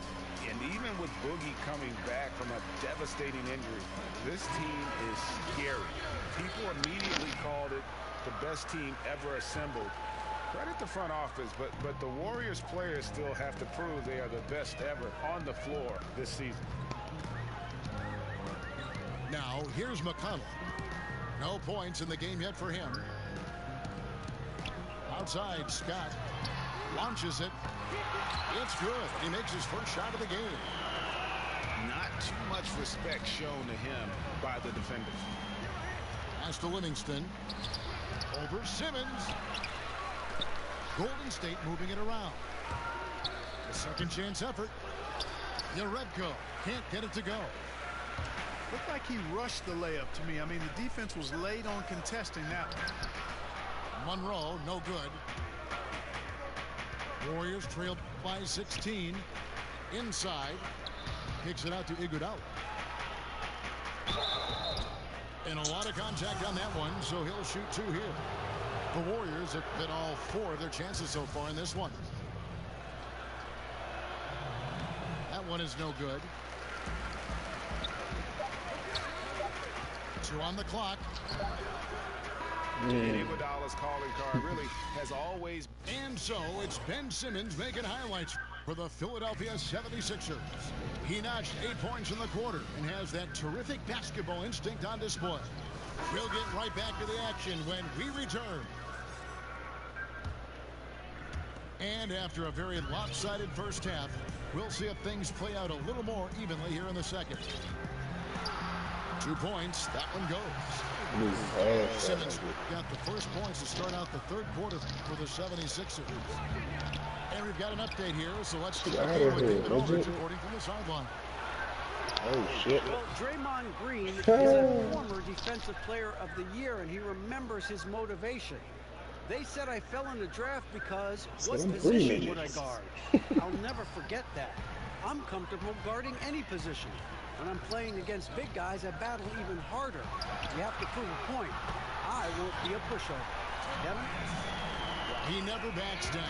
And even with Boogie coming back from a devastating injury, this team is scary. People immediately called it the best team ever assembled. Credit the front office, but the Warriors players still have to prove they are the best ever on the floor this season. Now Now, here's McConnell. No points in the game yet for him. Outside, Scott launches it. It's good. He makes his first shot of the game. Not too much respect shown to him by the defenders. Pass to Livingston. Over Simmons. Golden State moving it around. A second chance effort. Yarebko can't get it to go. Looked like he rushed the layup to me. I mean, the defense was late on contesting that one. Monroe, no good. Warriors trailed by 16. Inside. Kicks it out to Iguodala. And a lot of contact on that one, so he'll shoot 2 here. The Warriors have hit all 4 of their chances so far in this one. That one is no good. 2 on the clock. And Iguodala's calling card really has always. And so it's Ben Simmons making highlights for the Philadelphia 76ers. He notched 8 points in the quarter and has that terrific basketball instinct on display. We'll get right back to the action when we return. And after a very lopsided first half, we'll see if things play out a little more evenly here in the second. 2 points. That one goes. Simmons got the first points to start out the third quarter for the 76ers. And we've got an update here, so let's check in with David Aldridge reporting from the sideline. Oh, shit. Well, Draymond Green is a former Defensive Player of the Year, and he remembers his motivation. They said I fell in the draft because what position would I guard? I'll never forget that. I'm comfortable guarding any position. When I'm playing against big guys, I battle even harder. You have to prove a point. I won't be a pushover. Kevin? He never backs down.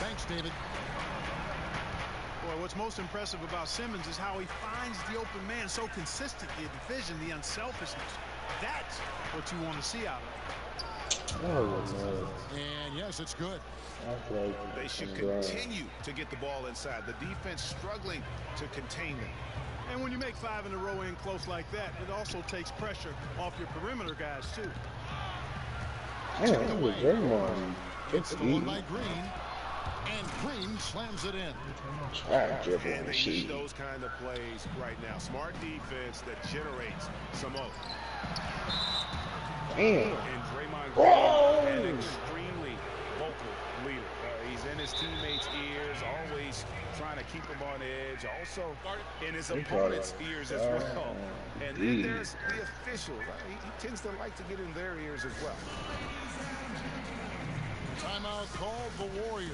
Thanks, David. Boy, what's most impressive about Simmons is how he finds the open man so consistently. The vision, the unselfishness. That's what you want to see out of him. And yes, it's good. They should continue to get the ball inside. The defense struggling to contain them. And when you make 5 in a row in close like that, it also takes pressure off your perimeter guys, too. It's stolen by Green. And Green slams it in. And they need those kind of plays right now. Smart defense that generates some more. And Draymond Green, an extremely vocal leader. He's in his teammates' ears, always trying to keep them on edge. Also in his opponent's ears as well. And then there's the officials. He tends to like to get in their ears as well. Timeout called the Warriors.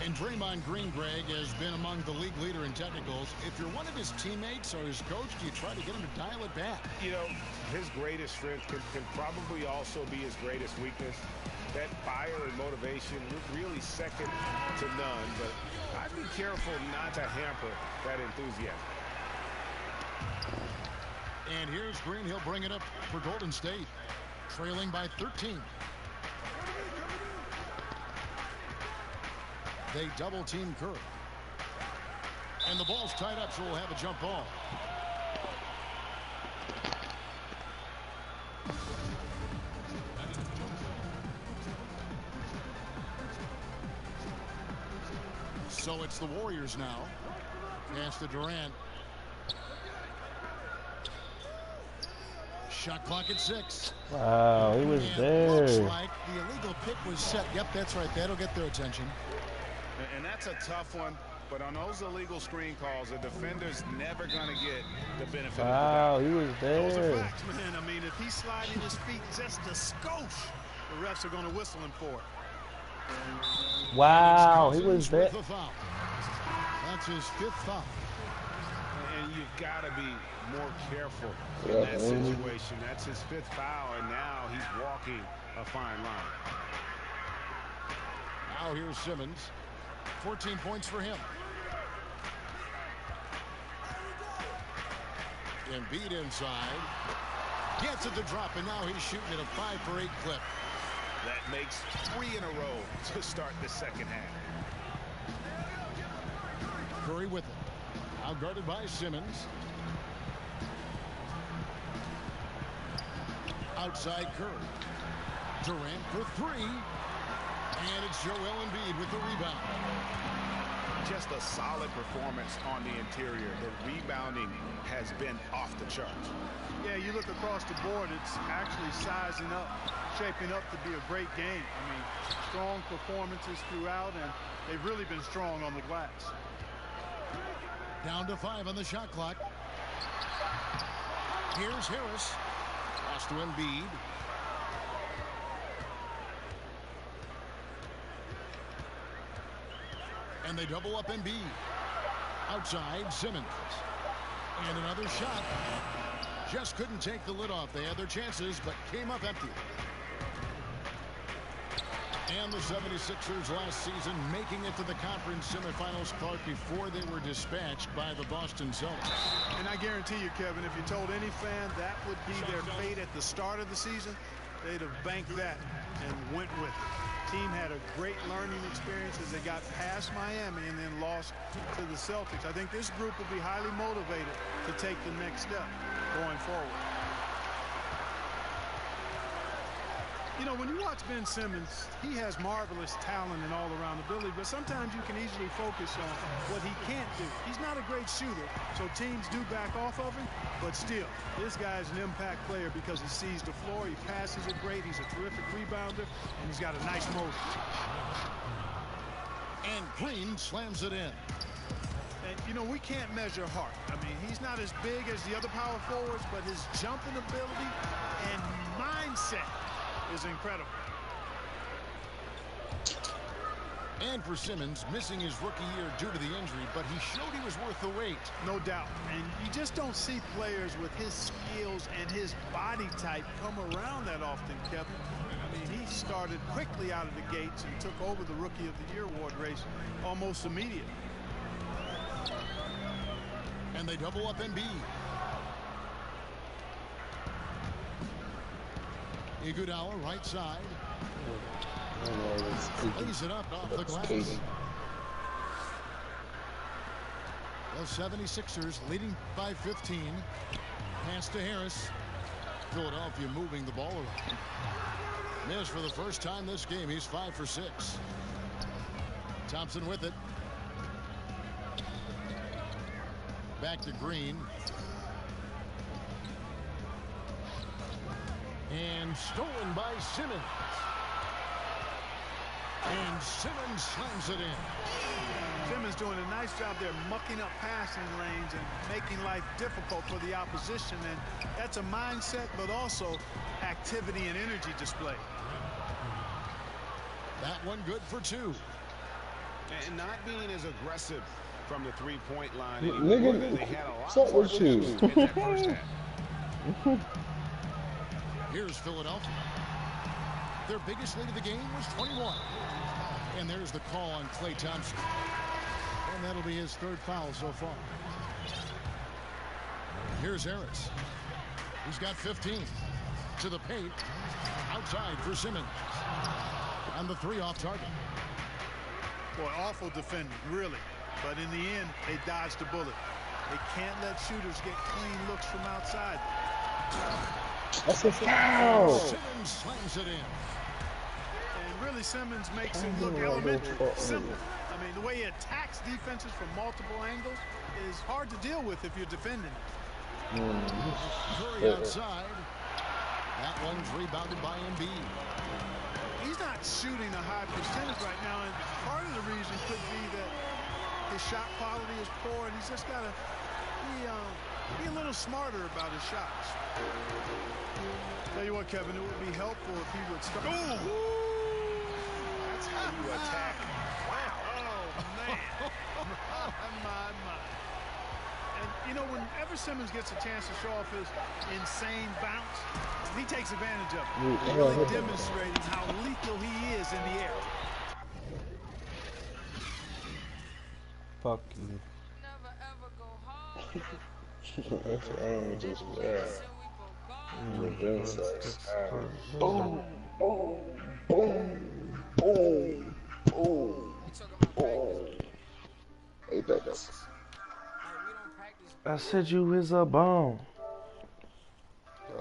And Draymond Green, Greg, has been among the league leader in technicals. If you're one of his teammates or his coach, do you try to get him to dial it back? You know, his greatest strength can probably also be his greatest weakness. That fire and motivation, really second to none. But I'd be careful not to hamper that enthusiasm. And here's Green. He'll bring it up for Golden State, trailing by 13. They double team Curry. And the ball's tied up, so we'll have a jump ball. So it's the Warriors now. Pass to Durant. Shot clock at 6. Wow, he was there. Looks like the illegal pick was set. Yep, that's right. That'll get their attention. And that's a tough one. But on those illegal screen calls, the defender's never going to get the benefit of the doubt. Wow, he was there. Those are facts, man. I mean, if he's sliding his feet just a skosh, the refs are going to whistle him for it. Wow, he was there. That's his 5th foul. And you've got to be more careful in that situation. That's his 5th foul, and now he's walking a fine line. Now here's Simmons. 14 points for him. Embiid inside. Gets it to drop, and now he's shooting at a 5 for 8 clip. That makes 3 in a row to start the second half. Curry with it. Now guarded by Simmons. Outside Curry. Durant for three. And it's Joel Embiid with the rebound. Just a solid performance on the interior. The rebounding has been off the charts. Yeah, you look across the board, it's actually sizing up, shaping up to be a great game. I mean, strong performances throughout, and they've really been strong on the glass. Down to 5 on the shot clock. Here's Harris. Pass to Embiid. And they double up Embiid. Outside, Simmons. And another shot. Just couldn't take the lid off. They had their chances, but came up empty. And the 76ers last season making it to the conference semifinals, Clark, before they were dispatched by the Boston Celtics. And I guarantee you, Kevin, if you told any fan that would be their fate at the start of the season, they'd have banked that and went with it. Team had a great learning experience as they got past Miami and then lost to the Celtics. I think this group will be highly motivated to take the next step going forward. You know, when you watch Ben Simmons, he has marvelous talent and all around ability, but sometimes you can easily focus on what he can't do. He's not a great shooter, so teams do back off of him, but still, this guy's an impact player because he sees the floor, he passes it great, he's a terrific rebounder, and he's got a nice motor. And Green slams it in. And, you know, we can't measure heart. I mean, he's not as big as the other power forwards, but his jumping ability and mindset is incredible. And for Simmons, missing his rookie year due to the injury, but he showed he was worth the wait. No doubt. And you just don't see players with his skills and his body type come around that often, Kevin. I mean, he started quickly out of the gates and took over the Rookie of the Year award race almost immediately. And they double up Embiid. Iguodala, right side. Lays it up off the glass. The 76ers leading by 15. Pass to Harris. Philadelphia moving the ball around. Missed for the first time this game. He's 5 for 6. Thompson with it. Back to Green. And stolen by Simmons. And Simmons slams it in. Simmons doing a nice job there mucking up passing lanes and making life difficult for the opposition. And that's a mindset, but also activity and energy display. That one good for 2. And not being as aggressive from the three-point line. Nigga, they had a lot what's up with you? in that first half. Here's Philadelphia. Their biggest lead of the game was 21. And there's the call on Klay Thompson. And that'll be his 3rd foul so far. Here's Harris. He's got 15. To the paint. Outside for Simmons. And the 3 off target. Boy, awful defending, really. But in the end, they dodged the bullet. They can't let shooters get clean looks from outside. That's a foul. Simmons slams it in. And really, Simmons makes it look elementary, simple. I mean, the way he attacks defenses from multiple angles is hard to deal with if you're defending. Curry outside. That one's rebounded by Embiid. He's not shooting a high percentage right now, and part of the reason could be that his shot quality is poor, and he's just got to be a little smarter about his shots. Tell you what, Kevin, it would be helpful if he would start. Ooh. That's how you attack. Wow. Oh, man. my. And, you know, whenever Simmons gets a chance to show off his insane bounce, he takes advantage of it. Really demonstrating how lethal he is in the air. Fuck you. Never ever go hard. That's just bad. Boom, boom, boom, boom, boom, boom. Apex. I said you was a bomb.